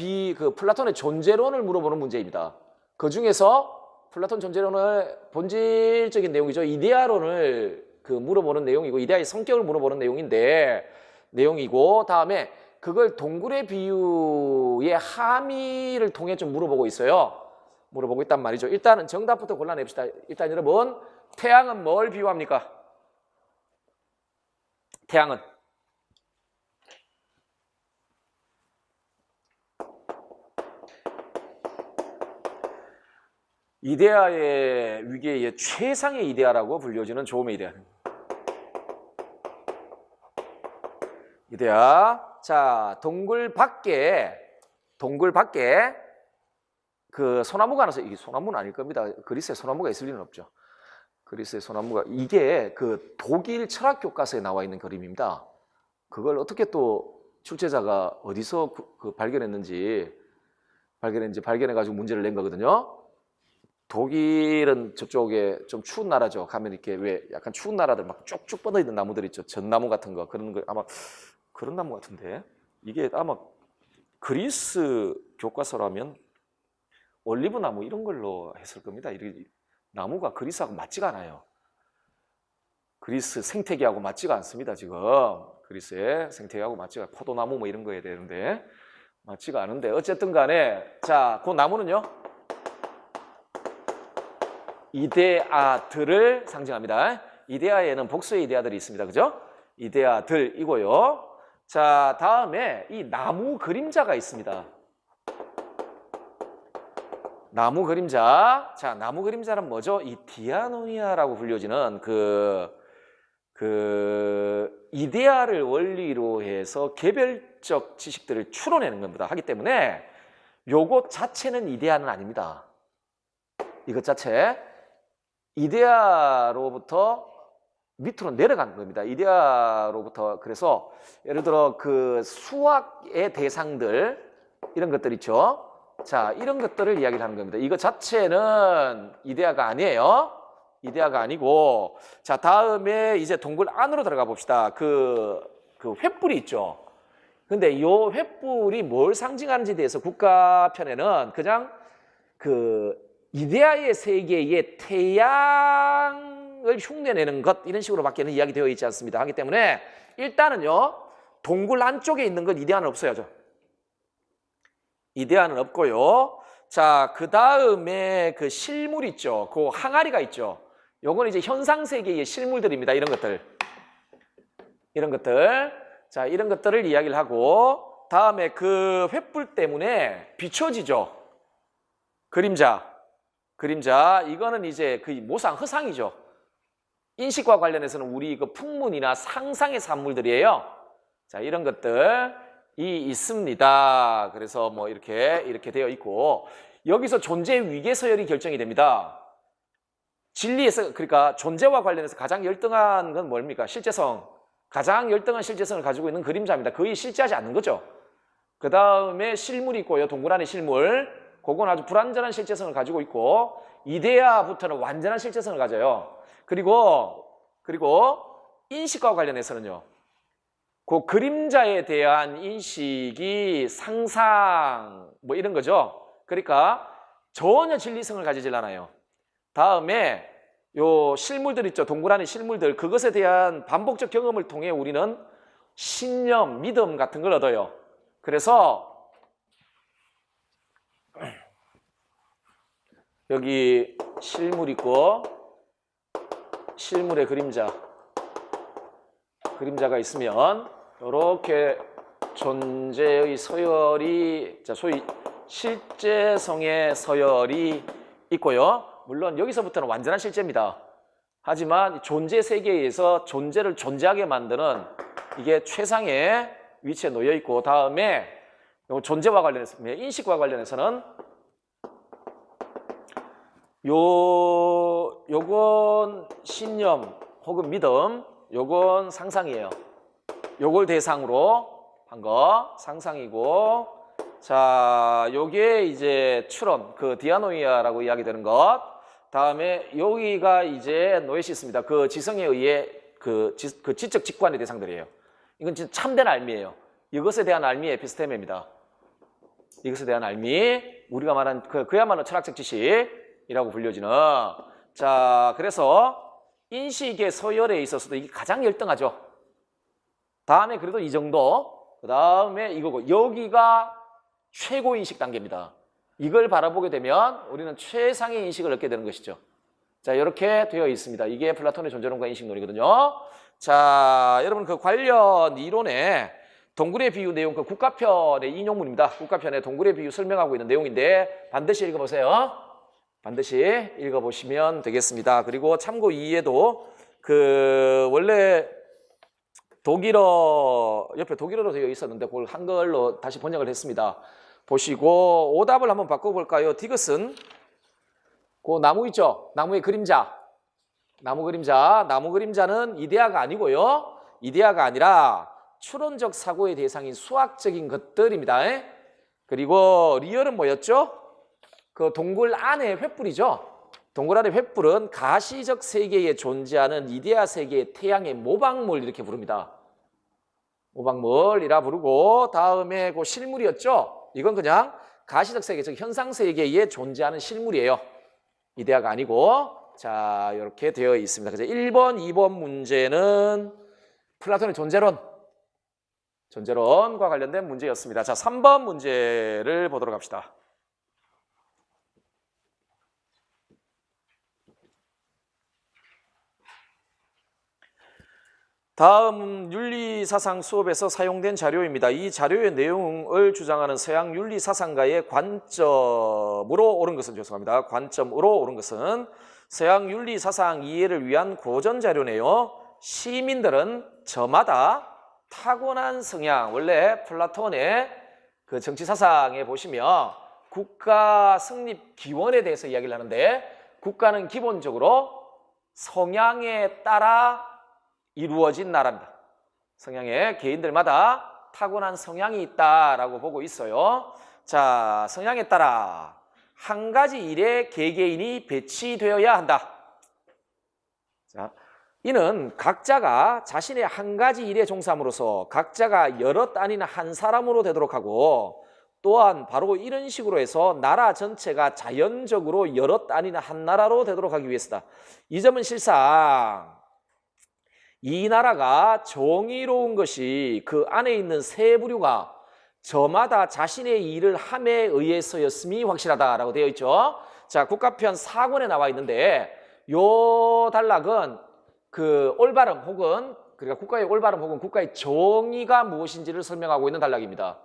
플라톤의 존재론을 물어보는 문제입니다. 그 중에서 플라톤 존재론의 본질적인 내용이죠. 이데아론을 물어보는 내용이고, 이데아의 성격을 물어보는 내용이고, 다음에 그걸 동굴의 비유의 함의를 통해 좀 물어보고 있어요. 물어보고 있단 말이죠. 일단은 정답부터 골라냅시다. 일단 여러분, 태양은 뭘 비유합니까? 태양은 이데아의 위계의 최상의 이데아라고 불려지는 조음의 이데아. 이데아. 자, 동굴 밖에 그 소나무가 나서, 이게 소나무는 아닐 겁니다. 그리스에 소나무가 있을 리는 없죠. 그리스의 소나무가, 이게 그 독일 철학 교과서에 나와 있는 그림입니다. 그걸 어떻게 또 출제자가 어디서 발견해가지고 문제를 낸 거거든요. 독일은 저쪽에 좀 추운 나라죠. 가면 이렇게 왜 약간 추운 나라들 막 쭉쭉 뻗어 있는 나무들 있죠. 전나무 같은 거, 그런 거 아마 그런 나무 같은데, 이게 아마 그리스 교과서라면 올리브 나무 이런 걸로 했을 겁니다. 나무가 그리스하고 맞지가 않아요. 그리스 생태계하고 맞지가 않습니다. 지금 그리스의 생태계하고 맞지가, 포도나무 이런 거에 되는데 맞지가 않은데, 어쨌든 간에, 자, 그 나무는요 이데아들을 상징합니다. 이데아에는 복수의 이데아들이 있습니다. 그죠? 이데아들이고요. 자, 다음에 이 나무 그림자가 있습니다. 나무 그림자. 자, 나무 그림자는 뭐죠? 이 디아노니아라고 불려지는 이데아를 원리로 해서 개별적 지식들을 추론해내는 겁니다. 하기 때문에 요것 자체는 이데아는 아닙니다. 이것 자체. 이데아로부터 밑으로 내려가는 겁니다. 이데아로부터. 그래서 예를 들어 그 수학의 대상들 이런 것들 있죠. 자, 이런 것들을 이야기를 하는 겁니다. 이거 자체는 이데아가 아니에요. 이데아가 아니고. 자, 다음에 이제 동굴 안으로 들어가 봅시다. 그 횃불이 있죠. 근데 이 횃불이 뭘 상징하는지에 대해서 국가편에는 그냥 그 이데아의 세계의 태양을 흉내내는 것 이런 식으로밖에는 이야기되어 있지 않습니다. 하기 때문에 일단은요, 동굴 안쪽에 있는 건 이데아는 없어야죠. 이데아는 없고요. 자, 그 다음에 그 실물 있죠. 그 항아리가 있죠. 요건 이제 현상 세계의 실물들입니다. 이런 것들. 이런 것들. 자, 이런 것들을 이야기를 하고, 다음에 그 횃불 때문에 비춰지죠. 그림자. 이거는 이제 그 모상, 허상이죠. 인식과 관련해서는 우리 그 풍문이나 상상의 산물들이에요. 자, 이런 것들이 있습니다. 그래서 뭐 이렇게 되어 있고, 여기서 존재 위계 서열이 결정이 됩니다. 진리에서, 그러니까 존재와 관련해서 가장 열등한 건 뭡니까? 실제성. 가장 열등한 실제성을 가지고 있는 그림자입니다. 거의 실제하지 않는 거죠. 그 다음에 실물이 있고요. 동굴 안에 실물. 그건 아주 불완전한 실제성을 가지고 있고, 이데아부터는 완전한 실제성을 가져요. 그리고 인식과 관련해서는요. 그 그림자에 대한 인식이 상상 뭐 이런 거죠. 그러니까 전혀 진리성을 가지질 않아요. 다음에 요 실물들 있죠. 동굴 안의 실물들. 그것에 대한 반복적 경험을 통해 우리는 신념, 믿음 같은 걸 얻어요. 그래서 여기 실물 있고 실물의 그림자가 있으면 이렇게 존재의 서열이, 자, 소위 실제성의 서열이 있고요. 물론 여기서부터는 완전한 실제입니다. 하지만 존재 세계에서 존재를 존재하게 만드는 이게 최상의 위치에 놓여 있고, 다음에 존재와 관련해서, 인식과 관련해서는 요건 신념 혹은 믿음, 요건 상상이에요. 요걸 대상으로 한 거 상상이고, 자, 요게 이제 추론, 그 디아노이아라고 이야기되는 것. 다음에 여기가 이제 노에시스입니다. 그 지성에 의해 그 지적 직관의 대상들이에요. 이건 진짜 참된 알미예요. 이것에 대한 알미의 에피스테메입니다. 이것에 대한 알미, 우리가 말한 그야말로 철학적 지식이라고 불려지는. 자, 그래서 인식의 서열에 있어서도 이게 가장 열등하죠. 다음에 그래도 이 정도, 그 다음에 이거고, 여기가 최고 인식 단계입니다. 이걸 바라보게 되면 우리는 최상의 인식을 얻게 되는 것이죠. 자, 이렇게 되어 있습니다. 이게 플라톤의 존재론과 인식론이거든요. 자, 여러분 그 관련 이론에 동굴의 비유 내용, 그 국가편의 인용문입니다. 국가편의 동굴의 비유 설명하고 있는 내용인데 반드시 읽어보세요. 반드시 읽어보시면 되겠습니다. 그리고 참고 이해도 그 원래 독일어, 옆에 독일어로 되어 있었는데 그걸 한글로 다시 번역을 했습니다. 보시고 오답을 한번 바꿔볼까요? 디귿은 그 나무 있죠? 나무의 그림자. 나무 그림자는 이데아가 아니고요. 이데아가 아니라 추론적 사고의 대상인 수학적인 것들입니다. 그리고 리얼은 뭐였죠? 그 동굴 안의 횃불이죠. 동굴 안의 횃불은 가시적 세계에 존재하는 이데아 세계의 태양의 모방물 이렇게 부릅니다. 모방물이라 부르고, 다음에 그 실물이었죠. 이건 그냥 가시적 세계, 즉 현상 세계에 존재하는 실물이에요. 이데아가 아니고. 자, 이렇게 되어 있습니다. 그래서 1번, 2번 문제는 플라톤의 존재론과 관련된 문제였습니다. 자, 3번 문제를 보도록 합시다. 다음 윤리사상 수업에서 사용된 자료입니다. 이 자료의 내용을 주장하는 서양 윤리사상가의 관점으로 옳은 것은, 죄송합니다. 관점으로 옳은 것은 서양 윤리사상 이해를 위한 고전 자료네요. 시민들은 저마다 타고난 성향, 원래 플라톤의 그 정치사상에 보시면 국가 성립 기원에 대해서 이야기를 하는데, 국가는 기본적으로 성향에 따라 이루어진 나라입니다. 성향에 개인들마다 타고난 성향이 있다라고 보고 있어요. 자, 성향에 따라 한 가지 일에 개개인이 배치되어야 한다. 자, 이는 각자가 자신의 한 가지 일에 종사함으로써 각자가 여럿 아닌 한 사람으로 되도록 하고, 또한 바로 이런 식으로 해서 나라 전체가 자연적으로 여럿 아닌 한 나라로 되도록 하기 위해서다. 이 점은 실상 이 나라가 정의로운 것이 그 안에 있는 세 부류가 저마다 자신의 일을 함에 의해서였음이 확실하다라고 되어 있죠. 자, 국가편 4권에 나와 있는데 요 단락은 그 올바름 혹은 그러니까 국가의 올바름 혹은 국가의 정의가 무엇인지를 설명하고 있는 단락입니다.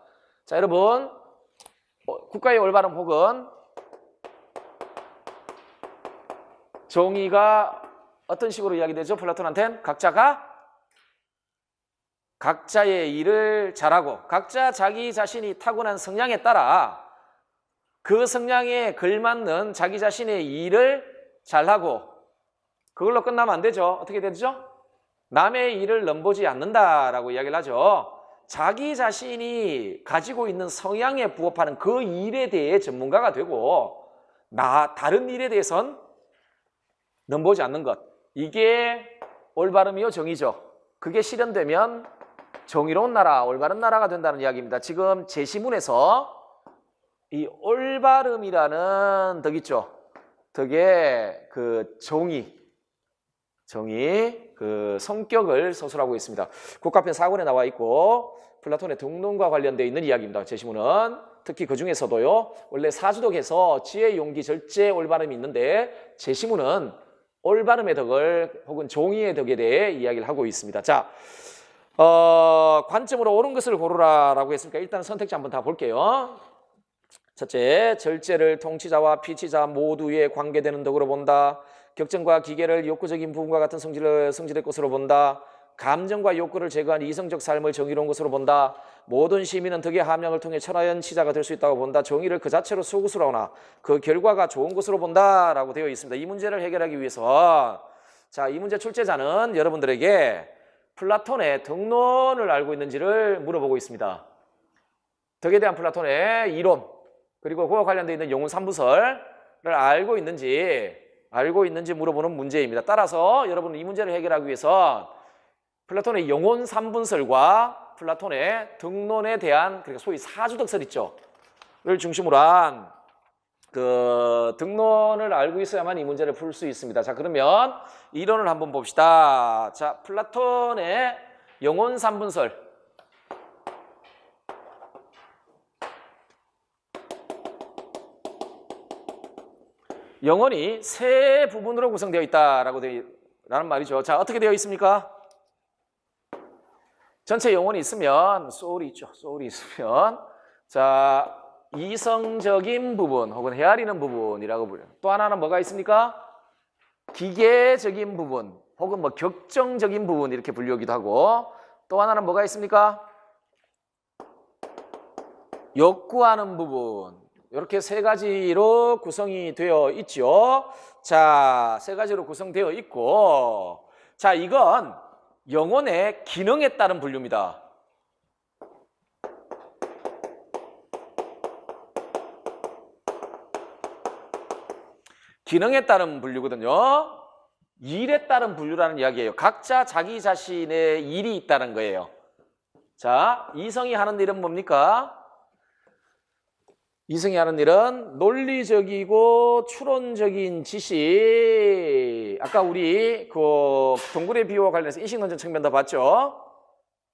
자, 여러분, 국가의 올바름 혹은 정의가 어떤 식으로 이야기되죠? 플라톤한테는 각자가 각자의 일을 잘하고 각자 자기 자신이 타고난 성향에 따라 그 성향에 걸맞는 자기 자신의 일을 잘하고, 그걸로 끝나면 안 되죠. 어떻게 되죠? 남의 일을 넘보지 않는다라고 이야기를 하죠. 자기 자신이 가지고 있는 성향에 부합하는 그 일에 대해 전문가가 되고 다른 일에 대해선 넘보지 않는 것. 이게 올바름이요, 정의죠. 그게 실현되면 정의로운 나라, 올바른 나라가 된다는 이야기입니다. 지금 제시문에서 이 올바름이라는 덕 있죠. 덕에 그 정의 그 성격을 서술하고 있습니다. 국가편 4권에 나와 있고 플라톤의 등론과 관련되어 있는 이야기입니다. 제시문은 특히 그 중에서도요, 원래 사주독에서 지혜, 용기, 절제, 올바름이 있는데 제시문은 올바름의 덕을 혹은 정의의 덕에 대해 이야기를 하고 있습니다. 자, 관점으로 옳은 것을 고르라라고 했으니까 일단 선택지 한번 다 볼게요. 첫째, 절제를 통치자와 피치자 모두에 관계되는 덕으로 본다. 격정과 기계를 욕구적인 부분과 같은 성질의 것으로 본다. 감정과 욕구를 제거한 이성적 삶을 정의로운 것으로 본다. 모든 시민은 덕의 함량을 통해 천하연치자가 될 수 있다고 본다. 정의를 그 자체로 수구수로 하나 그 결과가 좋은 것으로 본다라고 되어 있습니다. 이 문제를 해결하기 위해서 자, 이 문제 출제자는 여러분들에게 플라톤의 등론을 알고 있는지를 물어보고 있습니다. 덕에 대한 플라톤의 이론, 그리고 그와 관련되어 있는 영혼 3부설을 알고 있는지 물어보는 문제입니다. 따라서 여러분은 이 문제를 해결하기 위해서 플라톤의 영혼 3분설과 플라톤의 등론에 대한, 그러니까 소위 사주덕설 있죠, 를 중심으로 한 그 등론을 알고 있어야만 이 문제를 풀 수 있습니다. 자, 그러면 이론을 한번 봅시다. 자, 플라톤의 영혼 3분설. 영혼이 세 부분으로 구성되어 있다라고 라는 말이죠. 자, 어떻게 되어 있습니까? 전체 영혼이 있으면 소울이 있죠. 소울이 있으면 자, 이성적인 부분 혹은 헤아리는 부분이라고 불려요. 또 하나는 뭐가 있습니까? 기계적인 부분 혹은 뭐 격정적인 부분 이렇게 불리기도 하고, 또 하나는 뭐가 있습니까? 욕구하는 부분. 이렇게 세 가지로 구성이 되어 있죠. 자, 세 가지로 구성되어 있고, 자, 이건 영혼의 기능에 따른 분류입니다. 기능에 따른 분류거든요. 일에 따른 분류라는 이야기예요. 각자 자기 자신의 일이 있다는 거예요. 자, 이성이 하는 일은 뭡니까? 이성이 하는 일은 논리적이고 추론적인 지식. 아까 우리 그 동굴의 비유와 관련해서 인식론적 측면도 봤죠.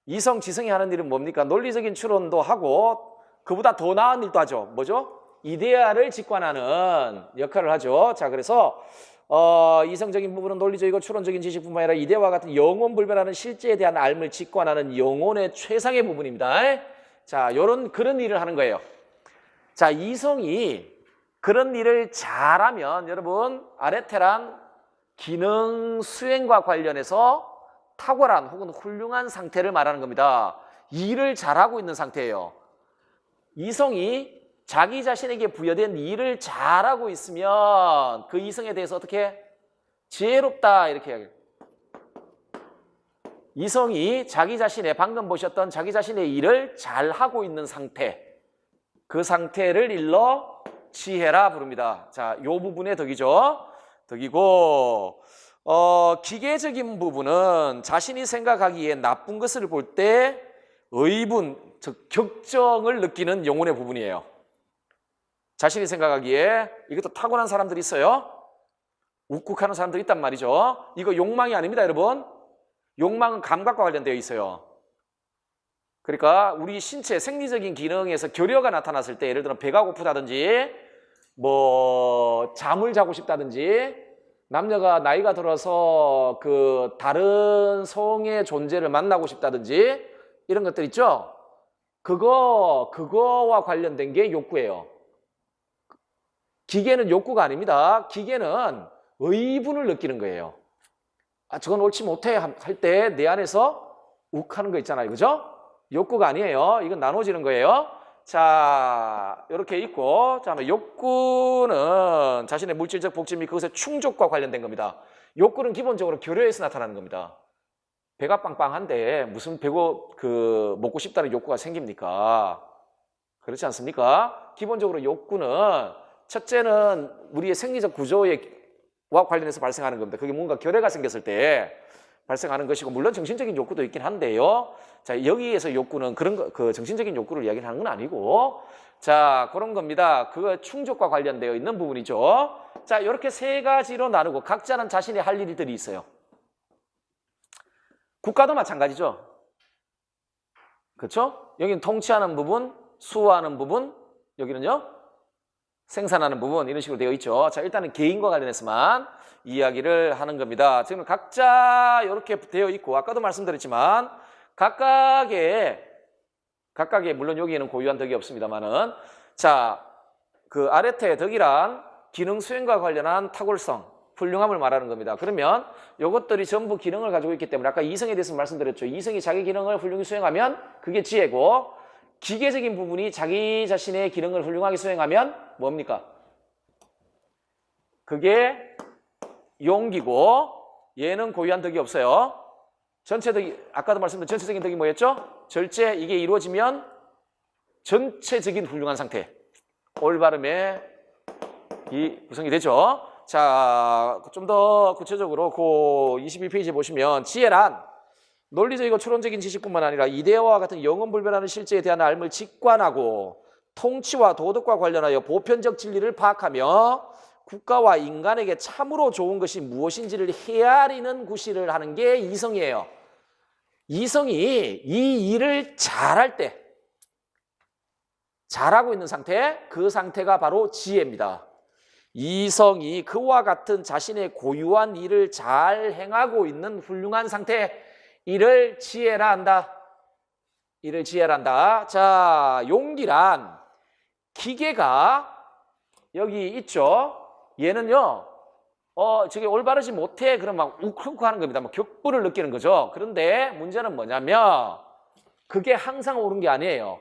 이성, 지성이 하는 일은 뭡니까? 논리적인 추론도 하고 그보다 더 나은 일도 하죠. 뭐죠? 이데아를 직관하는 역할을 하죠. 자, 그래서 이성적인 부분은 논리적이고 추론적인 지식뿐만 아니라 이데아와 같은 영원 불변하는 실제에 대한 알을 직관하는 영혼의 최상의 부분입니다. 자, 그런 일을 하는 거예요. 자, 이성이 그런 일을 잘하면 여러분 아레테란 기능 수행과 관련해서 탁월한 혹은 훌륭한 상태를 말하는 겁니다. 일을 잘하고 있는 상태예요. 이성이 자기 자신에게 부여된 일을 잘하고 있으면 그 이성에 대해서 어떻게? 지혜롭다 이렇게 이야기해요. 이성이 자기 자신의 방금 보셨던 자기 자신의 일을 잘 하고 있는 상태, 그 상태를 일러 지혜라 부릅니다. 자, 요 부분의 덕이죠. 덕이고 기계적인 부분은 자신이 생각하기에 나쁜 것을 볼 때 의분, 즉 격정을 느끼는 영혼의 부분이에요. 자신이 생각하기에 이것도 타고난 사람들이 있어요. 욱욱하는 사람들이 있단 말이죠. 이거 욕망이 아닙니다, 여러분. 욕망은 감각과 관련되어 있어요. 그러니까 우리 신체 생리적인 기능에서 결여가 나타났을 때 예를 들어 배가 고프다든지 뭐 잠을 자고 싶다든지 남녀가 나이가 들어서 그 다른 성의 존재를 만나고 싶다든지 이런 것들 있죠. 그거와 관련된 게 욕구예요. 기계는 욕구가 아닙니다. 기계는 의분을 느끼는 거예요. 아, 저건 옳지 못해 할 때 내 안에서 욱하는 거 있잖아요. 그죠? 욕구가 아니에요. 이건 나눠지는 거예요. 자, 이렇게 있고, 자, 욕구는 자신의 물질적 복지 및 그것의 충족과 관련된 겁니다. 욕구는 기본적으로 결여에서 나타나는 겁니다. 배가 빵빵한데 무슨 먹고 싶다는 욕구가 생깁니까? 그렇지 않습니까? 기본적으로 욕구는 첫째는 우리의 생리적 구조와 관련해서 발생하는 겁니다. 그게 뭔가 결여가 생겼을 때 발생하는 것이고, 물론 정신적인 욕구도 있긴 한데요. 자, 여기에서 욕구는 그 정신적인 욕구를 이야기하는 건 아니고, 자, 그런 겁니다. 그 충족과 관련되어 있는 부분이죠. 자, 이렇게 세 가지로 나누고 각자는 자신의 할 일들이 있어요. 국가도 마찬가지죠. 그렇죠? 여기는 통치하는 부분, 수호하는 부분, 여기는요 생산하는 부분, 이런 식으로 되어 있죠. 자, 일단은 개인과 관련해서만 이야기를 하는 겁니다. 지금 각자 이렇게 되어 있고, 아까도 말씀드렸지만 각각의 물론 여기에는 고유한 덕이 없습니다만은, 자, 그 아래태 덕이란 기능 수행과 관련한 탁월성, 훌륭함을 말하는 겁니다. 그러면 이것들이 전부 기능을 가지고 있기 때문에 아까 이성에 대해서 말씀드렸죠. 이성이 자기 기능을 훌륭히 수행하면 그게 지혜고, 기계적인 부분이 자기 자신의 기능을 훌륭하게 수행하면 뭡니까? 그게 용기고, 얘는 고유한 덕이 없어요. 전체 덕이, 아까도 말씀드린 전체적인 덕이 뭐였죠? 절제, 이게 이루어지면 전체적인 훌륭한 상태, 올바름에 이 구성이 되죠. 자, 좀 더 구체적으로 그 21페이지에 보시면 지혜란 논리적이고 추론적인 지식뿐만 아니라 이데아와 같은 영원불변하는 실제에 대한 알을 직관하고 통치와 도덕과 관련하여 보편적 진리를 파악하며 국가와 인간에게 참으로 좋은 것이 무엇인지를 헤아리는 구실을 하는 게 이성이에요. 이성이 이 일을 잘할 때, 잘하고 있는 상태, 그 상태가 바로 지혜입니다. 이성이 그와 같은 자신의 고유한 일을 잘 행하고 있는 훌륭한 상태, 이를 지혜라 한다. 이를 지혜라 한다. 자, 용기란 기계가 여기 있죠. 얘는요, 저게 올바르지 못해. 그럼 막 욱하고 하는 겁니다. 막 격분을 느끼는 거죠. 그런데 문제는 뭐냐면 그게 항상 옳은 게 아니에요.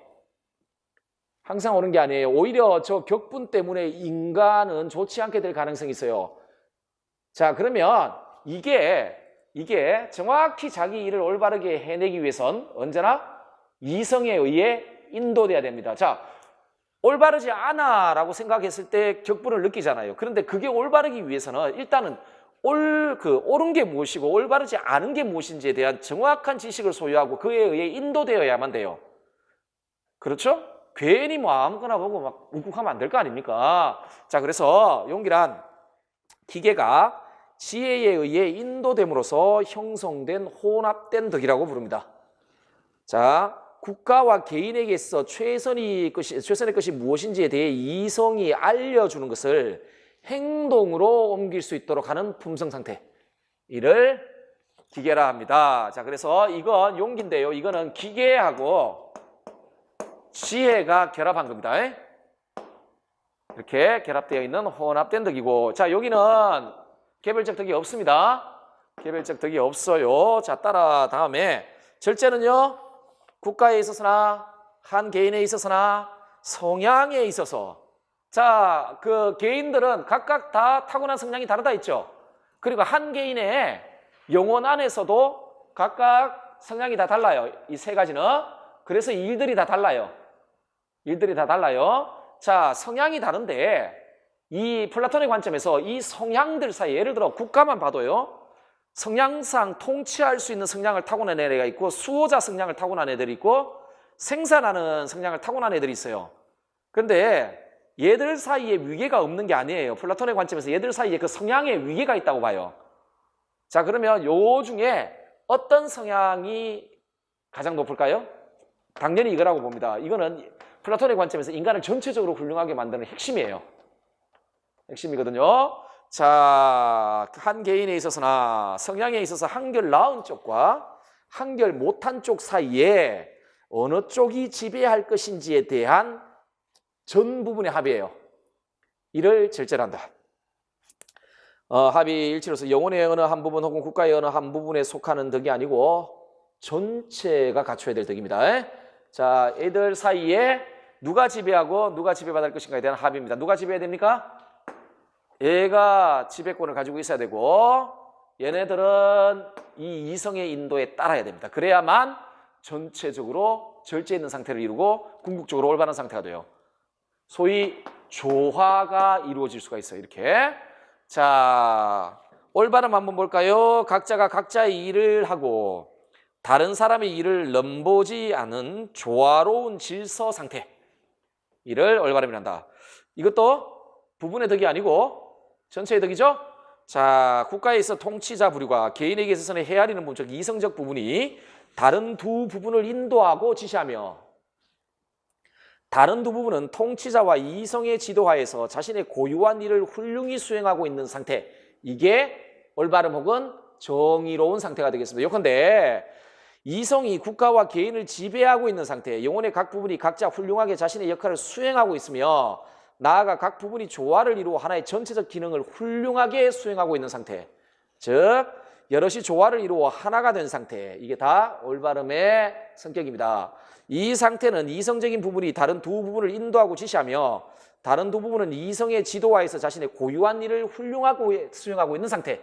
항상 옳은 게 아니에요. 오히려 저 격분 때문에 인간은 좋지 않게 될 가능성이 있어요. 자, 그러면 이게 정확히 자기 일을 올바르게 해내기 위해선 언제나 이성에 의해 인도돼야 됩니다. 자, 올바르지 않아 라고 생각했을 때 격분을 느끼잖아요. 그런데 그게 올바르기 위해서는 일단은 옳은 게 무엇이고 올바르지 않은 게 무엇인지에 대한 정확한 지식을 소유하고 그에 의해 인도되어야만 돼요. 그렇죠? 괜히 뭐 아무거나 보고 막 욱욱하면 안 될 거 아닙니까? 자, 그래서 용기란 기계가 지혜에 의해 인도됨으로써 형성된 혼합된 덕이라고 부릅니다. 자, 국가와 개인에게 있어 최선의 것이 무엇인지에 대해 이성이 알려주는 것을 행동으로 옮길 수 있도록 하는 품성 상태, 이를 기계라 합니다. 자, 그래서 이건 용기인데요. 이거는 기계하고 지혜가 결합한 겁니다. 이렇게 결합되어 있는 혼합된 덕이고, 자, 여기는 개별적 덕이 없습니다. 개별적 덕이 없어요. 자, 따라 다음에 절제는요, 국가에 있어서나 한 개인에 있어서나 성향에 있어서, 자, 그 개인들은 각각 다 타고난 성향이 다르다 했죠. 그리고 한 개인의 영혼 안에서도 각각 성향이 다 달라요. 이 세 가지는. 그래서 일들이 다 달라요. 일들이 다 달라요. 자, 성향이 다른데 이 플라톤의 관점에서 이 성향들 사이, 예를 들어 국가만 봐도요. 성향상 통치할 수 있는 성향을 타고난 애가 있고, 수호자 성향을 타고난 애들이 있고, 생산하는 성향을 타고난 애들이 있어요. 그런데 얘들 사이에 위계가 없는 게 아니에요. 플라톤의 관점에서 얘들 사이에 그 성향에 위계가 있다고 봐요. 자, 그러면 요 중에 어떤 성향이 가장 높을까요? 당연히 이거라고 봅니다. 이거는 플라톤의 관점에서 인간을 전체적으로 훌륭하게 만드는 핵심이에요. 핵심이거든요. 자, 한 개인에 있어서나 성향에 있어서 한결 나은 쪽과 한결 못한 쪽 사이에 어느 쪽이 지배할 것인지에 대한 전 부분의 합의예요. 이를 절제한다. 합의 일치로서 영혼의 어느 한 부분 혹은 국가의 어느 한 부분에 속하는 덕이 아니고 전체가 갖춰야 될 덕입니다. 자, 애들 사이에 누가 지배하고 누가 지배받을 것인가에 대한 합의입니다. 누가 지배해야 됩니까? 얘가 지배권을 가지고 있어야 되고, 얘네들은 이 이성의 인도에 따라야 됩니다. 그래야만 전체적으로 절제 있는 상태를 이루고 궁극적으로 올바른 상태가 돼요. 소위 조화가 이루어질 수가 있어요. 이렇게. 자, 올바름 한번 볼까요? 각자가 각자의 일을 하고 다른 사람의 일을 넘보지 않은 조화로운 질서 상태, 이를 올바름이란다. 이것도 부분의 덕이 아니고 전체의 덕이죠. 자, 국가에 있어 통치자 부류가 개인에게 있어서는 헤아리는 부분, 즉 이성적 부분이 다른 두 부분을 인도하고 지시하며, 다른 두 부분은 통치자와 이성의 지도하에서 자신의 고유한 일을 훌륭히 수행하고 있는 상태, 이게 올바름 혹은 정의로운 상태가 되겠습니다. 요컨대 이성이 국가와 개인을 지배하고 있는 상태, 영혼의 각 부분이 각자 훌륭하게 자신의 역할을 수행하고 있으며 나아가 각 부분이 조화를 이루어 하나의 전체적 기능을 훌륭하게 수행하고 있는 상태, 즉 여럿이 조화를 이루어 하나가 된 상태, 이게 다 올바름의 성격입니다. 이 상태는 이성적인 부분이 다른 두 부분을 인도하고 지시하며 다른 두 부분은 이성의 지도하에서 자신의 고유한 일을 훌륭하게 수행하고 있는 상태.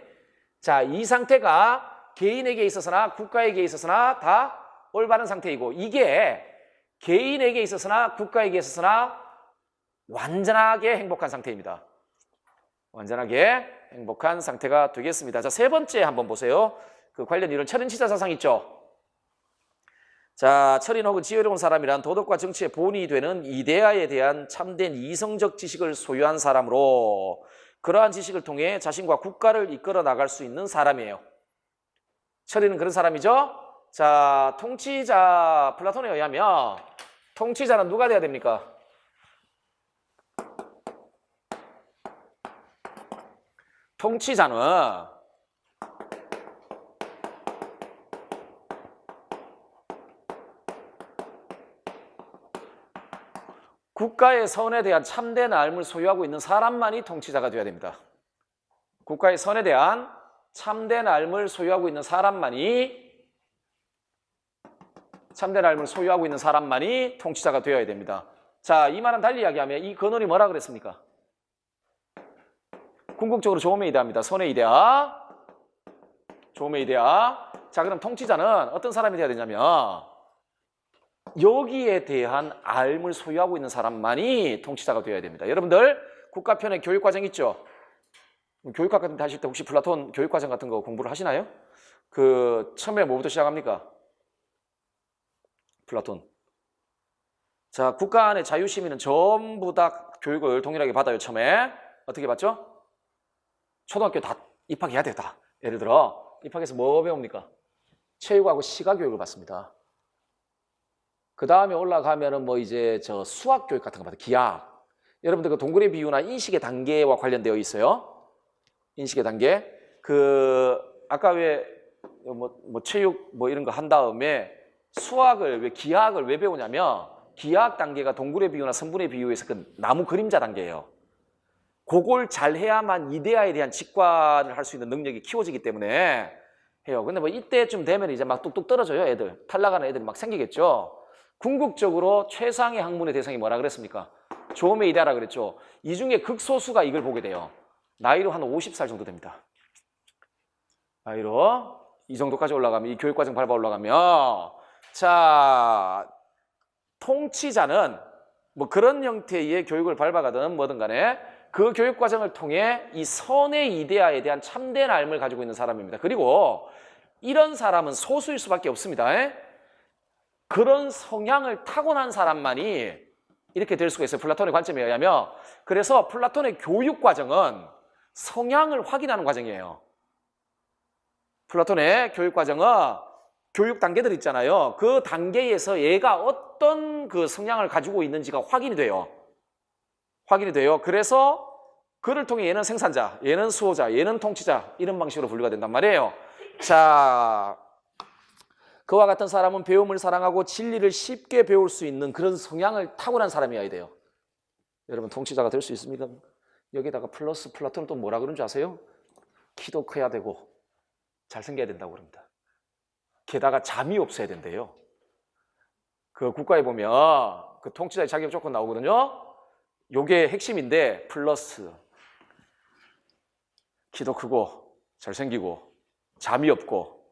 자, 이 상태가 개인에게 있어서나 국가에게 있어서나 다 올바른 상태이고, 이게 개인에게 있어서나 국가에게 있어서나 완전하게 행복한 상태입니다. 완전하게 행복한 상태가 되겠습니다. 자, 세 번째 한번 보세요. 그 관련 이론 철인치자 사상 있죠. 자, 철인 혹은 지혜로운 사람이란 도덕과 정치의 본이 되는 이데아에 대한 참된 이성적 지식을 소유한 사람으로 그러한 지식을 통해 자신과 국가를 이끌어 나갈 수 있는 사람이에요. 철인은 그런 사람이죠. 자, 통치자, 플라톤에 의하면 통치자는 누가 돼야 됩니까? 통치자는 국가의 선에 대한 참된 알을 소유하고 있는 사람만이 통치자가 되어야 됩니다. 국가의 선에 대한 참된 알을 소유하고 있는 사람만이 통치자가 되어야 됩니다. 자, 이 말은 달리 이야기하면 이 근원이 뭐라 그랬습니까? 궁극적으로 조음의 이데아입니다. 선의 이데아, 조음의 이데아. 자, 그럼 통치자는 어떤 사람이 되어야 되냐면 여기에 대한 알을 소유하고 있는 사람만이 통치자가 되어야 됩니다. 여러분들 국가편에 교육과정 있죠? 교육학 같은 데 하실 때 혹시 플라톤 교육과정 같은 거 공부를 하시나요? 그 처음에 뭐부터 시작합니까? 플라톤. 자, 국가 안의 자유시민은 전부 다 교육을 동일하게 받아요. 처음에 어떻게 받죠? 초등학교 다 입학해야 되다. 예를 들어 입학해서 뭐 배웁니까? 체육하고 시가교육을 받습니다. 그 다음에 올라가면은 뭐 이제 저 수학 교육 같은 거 받아요. 기하. 여러분들 그 동굴의 비유나 인식의 단계와 관련되어 있어요. 인식의 단계. 그 아까 왜 뭐 체육 뭐 이런 거 한 다음에 수학을 왜 기하학을 왜 배우냐면 기하학 단계가 동굴의 비유나 성분의 비유에서 그 나무 그림자 단계예요. 그걸 잘 해야만 이데아에 대한 직관을 할 수 있는 능력이 키워지기 때문에 해요. 근데 뭐 이때쯤 되면 이제 막 뚝뚝 떨어져요. 애들. 탈락하는 애들이 막 생기겠죠. 궁극적으로 최상의 학문의 대상이 뭐라 그랬습니까? 조음의 이데아라 그랬죠. 이 중에 극소수가 이걸 보게 돼요. 나이로 한 50살 정도 됩니다. 나이로 이 정도까지 올라가면, 이 교육과정 밟아 올라가면, 자, 통치자는 뭐 그런 형태의 교육을 밟아가든 뭐든 간에 그 교육과정을 통해 이 선의 이데아에 대한 참된 알을 가지고 있는 사람입니다. 그리고 이런 사람은 소수일 수밖에 없습니다. 그런 성향을 타고난 사람만이 이렇게 될 수가 있어요. 플라톤의 관점에 의하면. 그래서 플라톤의 교육과정은 성향을 확인하는 과정이에요. 플라톤의 교육과정은 교육 단계들 있잖아요. 그 단계에서 얘가 어떤 그 성향을 가지고 있는지가 확인이 돼요. 확인이 돼요. 그래서 그를 통해 얘는 생산자, 얘는 수호자, 얘는 통치자, 이런 방식으로 분류가 된단 말이에요. 자, 그와 같은 사람은 배움을 사랑하고 진리를 쉽게 배울 수 있는 그런 성향을 타고난 사람이어야 돼요. 여러분, 통치자가 될 수 있습니까? 여기다가 플러스 플라톤은 또 뭐라 그러는 줄 아세요? 키도 커야 되고 잘생겨야 된다고 그럽니다. 게다가 잠이 없어야 된대요. 그 국가에 보면 그 통치자의 자격 조건 나오거든요. 요게 핵심인데, 플러스 키도 크고 잘생기고 잠이 없고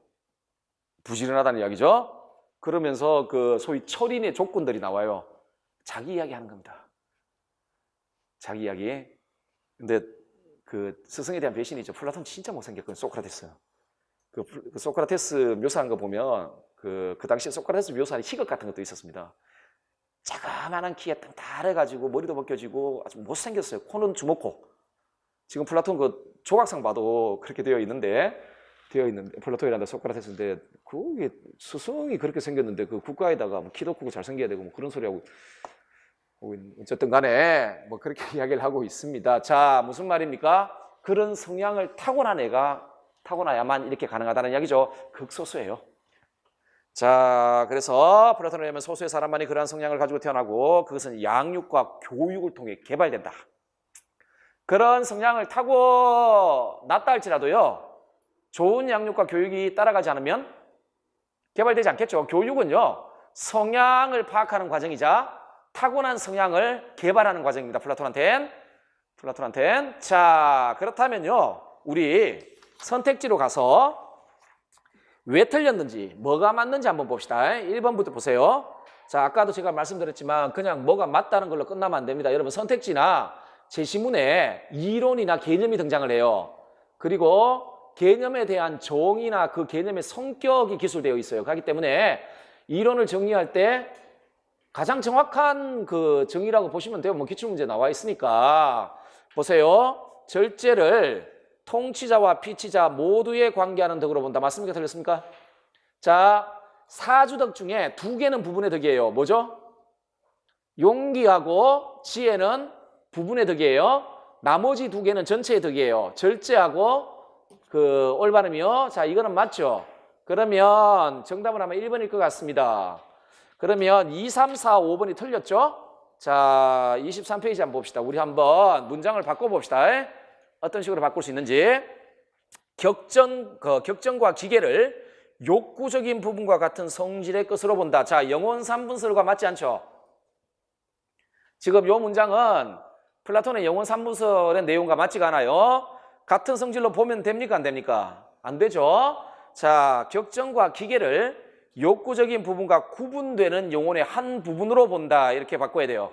부지런하다는 이야기죠. 그러면서 그 소위 철인의 조건들이 나와요. 자기 이야기 하는 겁니다. 자기 이야기. 근데 그 스승에 대한 배신이죠. 플라톤 진짜 못생겼거든요. 소크라테스. 그 소크라테스 묘사한 거 보면 그 당시에 소크라테스 묘사한 희극 같은 것도 있었습니다. 자그마한 키에 땅달해가지고 머리도 벗겨지고 아주 못생겼어요. 코는 주먹코. 지금 플라톤 그 조각상 봐도 그렇게 되어 있는데 플라톤이란다 소크라테스인데 그게 스승이 그렇게 생겼는데 그 국가에다가 뭐 키도 크고 잘생겨야 되고 뭐 그런 소리하고 어쨌든 간에 뭐 그렇게 이야기를 하고 있습니다. 자, 무슨 말입니까? 그런 성향을 타고난 애가 타고나야만 이렇게 가능하다는 이야기죠. 극소수예요. 자, 그래서 플라톤에 의하면 소수의 사람만이 그러한 성향을 가지고 태어나고 그것은 양육과 교육을 통해 개발된다. 그런 성향을 타고 났다 할지라도요, 좋은 양육과 교육이 따라가지 않으면 개발되지 않겠죠. 교육은요, 성향을 파악하는 과정이자 타고난 성향을 개발하는 과정입니다. 플라톤한텐. 자, 그렇다면요, 우리 선택지로 가서 왜 틀렸는지, 뭐가 맞는지 한번 봅시다. 1번부터 보세요. 자, 아까도 제가 말씀드렸지만 그냥 뭐가 맞다는 걸로 끝나면 안 됩니다. 여러분, 선택지나 제시문에 이론이나 개념이 등장을 해요. 그리고 개념에 대한 정의나 그 개념의 성격이 기술되어 있어요. 그렇기 때문에 이론을 정의할 때 가장 정확한 그 정의라고 보시면 돼요. 뭐 기출문제 나와 있으니까. 보세요. 절제를 통치자와 피치자 모두의 관계하는 덕으로 본다. 맞습니까? 틀렸습니까? 자, 사주덕 중에 2개는 부분의 덕이에요. 뭐죠? 용기하고 지혜는 부분의 덕이에요. 나머지 2개는 전체의 덕이에요. 절제하고 그 올바름이요. 자, 이거는 맞죠? 그러면 정답을 하면 1번일 것 같습니다. 그러면 2, 3, 4, 5번이 틀렸죠? 자, 23페이지 한번 봅시다. 우리 한번 문장을 바꿔봅시다. 어떤 식으로 바꿀 수 있는지. 격정과 기계를 욕구적인 부분과 같은 성질의 것으로 본다. 자, 영혼 3분설과 맞지 않죠? 지금 이 문장은 플라톤의 영혼 3분설의 내용과 맞지가 않아요. 같은 성질로 보면 됩니까? 안 됩니까? 안 되죠? 자, 격정과 기계를 욕구적인 부분과 구분되는 영혼의 한 부분으로 본다. 이렇게 바꿔야 돼요.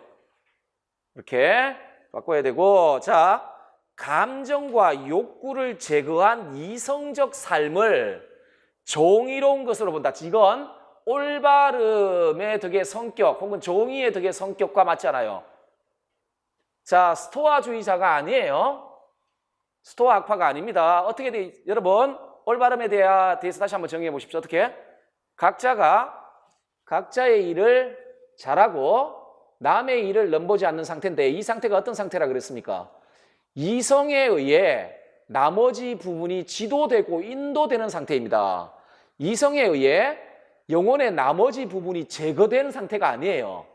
이렇게 바꿔야 되고, 자, 감정과 욕구를 제거한 이성적 삶을 정의로운 것으로 본다. 이건 올바름의 덕의 성격 혹은 정의의 덕의 성격과 맞지 않아요. 자, 스토아주의자가 아니에요. 스토아 학파가 아닙니다. 어떻게 돼? 여러분, 올바름에 대해서 다시 한번 정의해 보십시오. 어떻게? 각자가 각자의 일을 잘하고 남의 일을 넘보지 않는 상태인데, 이 상태가 어떤 상태라 그랬습니까? 이성에 의해 나머지 부분이 지도되고 인도되는 상태입니다. 이성에 의해 영혼의 나머지 부분이 제거되는 상태가 아니에요.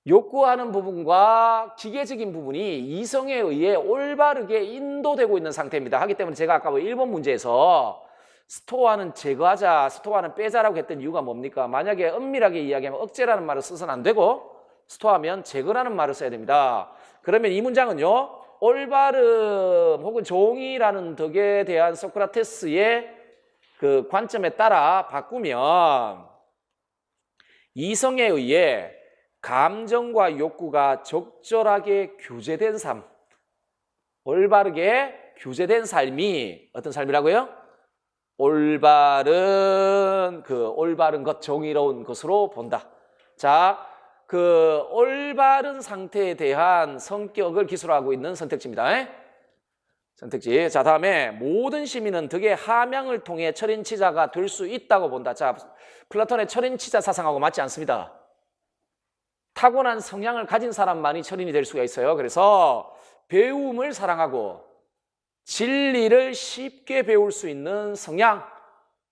욕구하는 부분과 기계적인 부분이 이성에 의해 올바르게 인도되고 있는 상태입니다. 하기 때문에 제가 아까 1번 문제에서 스토아는 제거하자, 스토아는 빼자라고 했던 이유가 뭡니까? 만약에 엄밀하게 이야기하면 억제라는 말을 써서는 안 되고 스토아면 제거라는 말을 써야 됩니다. 그러면 이 문장은요, 올바름 혹은 정의라는 덕에 대한 소크라테스의 그 관점에 따라 바꾸면 이성에 의해 감정과 욕구가 적절하게 규제된 삶, 올바르게 규제된 삶이 어떤 삶이라고요? 올바른 것, 정의로운 것으로 본다. 자, 그 올바른 상태에 대한 성격을 기술하고 있는 선택지입니다. 선택지. 자, 다음에 모든 시민은 덕의 함양을 통해 철인치자가 될 수 있다고 본다. 자, 플라톤의 철인치자 사상하고 맞지 않습니다. 타고난 성향을 가진 사람만이 철인이 될 수가 있어요. 그래서 배움을 사랑하고 진리를 쉽게 배울 수 있는 성향,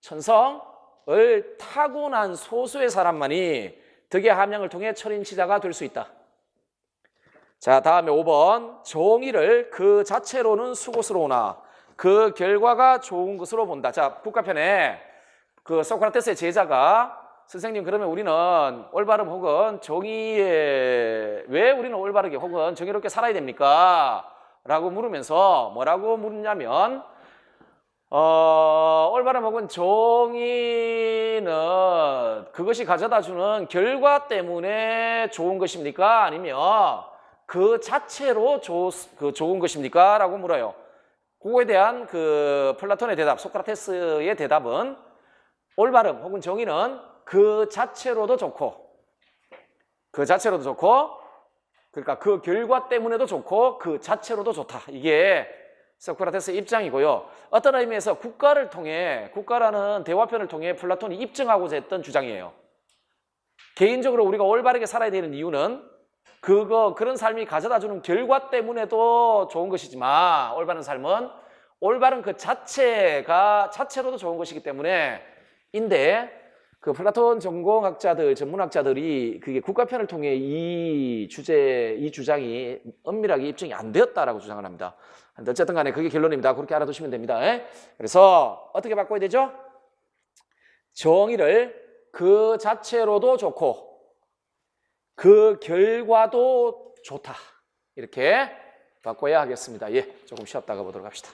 천성을 타고난 소수의 사람만이 덕의 함양을 통해 철인치자가 될 수 있다. 자, 다음에 5번. 정의를 그 자체로는 수고스러우나 그 결과가 좋은 것으로 본다. 자, 국가편에 그 소크라테스의 제자가 선생님, 그러면 우리는 올바름 혹은 정의에 왜 우리는 올바르게 혹은 정의롭게 살아야 됩니까? 라고 물으면서 뭐라고 묻냐면 올바름 혹은 정의는 그것이 가져다 주는 결과 때문에 좋은 것입니까? 아니면 그 자체로 좋은 것입니까? 라고 물어요. 그거에 대한 그 플라톤의 대답, 소크라테스의 대답은 올바름 혹은 정의는 그 자체로도 좋고 그러니까 그 결과 때문에도 좋고 그 자체로도 좋다. 이게 소크라테스의 입장이고요. 어떤 의미에서 국가라는 대화편을 통해 플라톤이 입증하고자 했던 주장이에요. 개인적으로 우리가 올바르게 살아야 되는 이유는 그런 삶이 가져다주는 결과 때문에도 좋은 것이지만 올바른 그 자체로도 좋은 것이기 때문에 인데 그 플라톤 전문학자들이 그게 국가편을 통해 이 주장이 엄밀하게 입증이 안 되었다라고 주장을 합니다. 어쨌든 간에 그게 결론입니다. 그렇게 알아두시면 됩니다. 그래서 어떻게 바꿔야 되죠? 정의를 그 자체로도 좋고 그 결과도 좋다. 이렇게 바꿔야 하겠습니다. 조금 쉬었다가 보도록 합시다.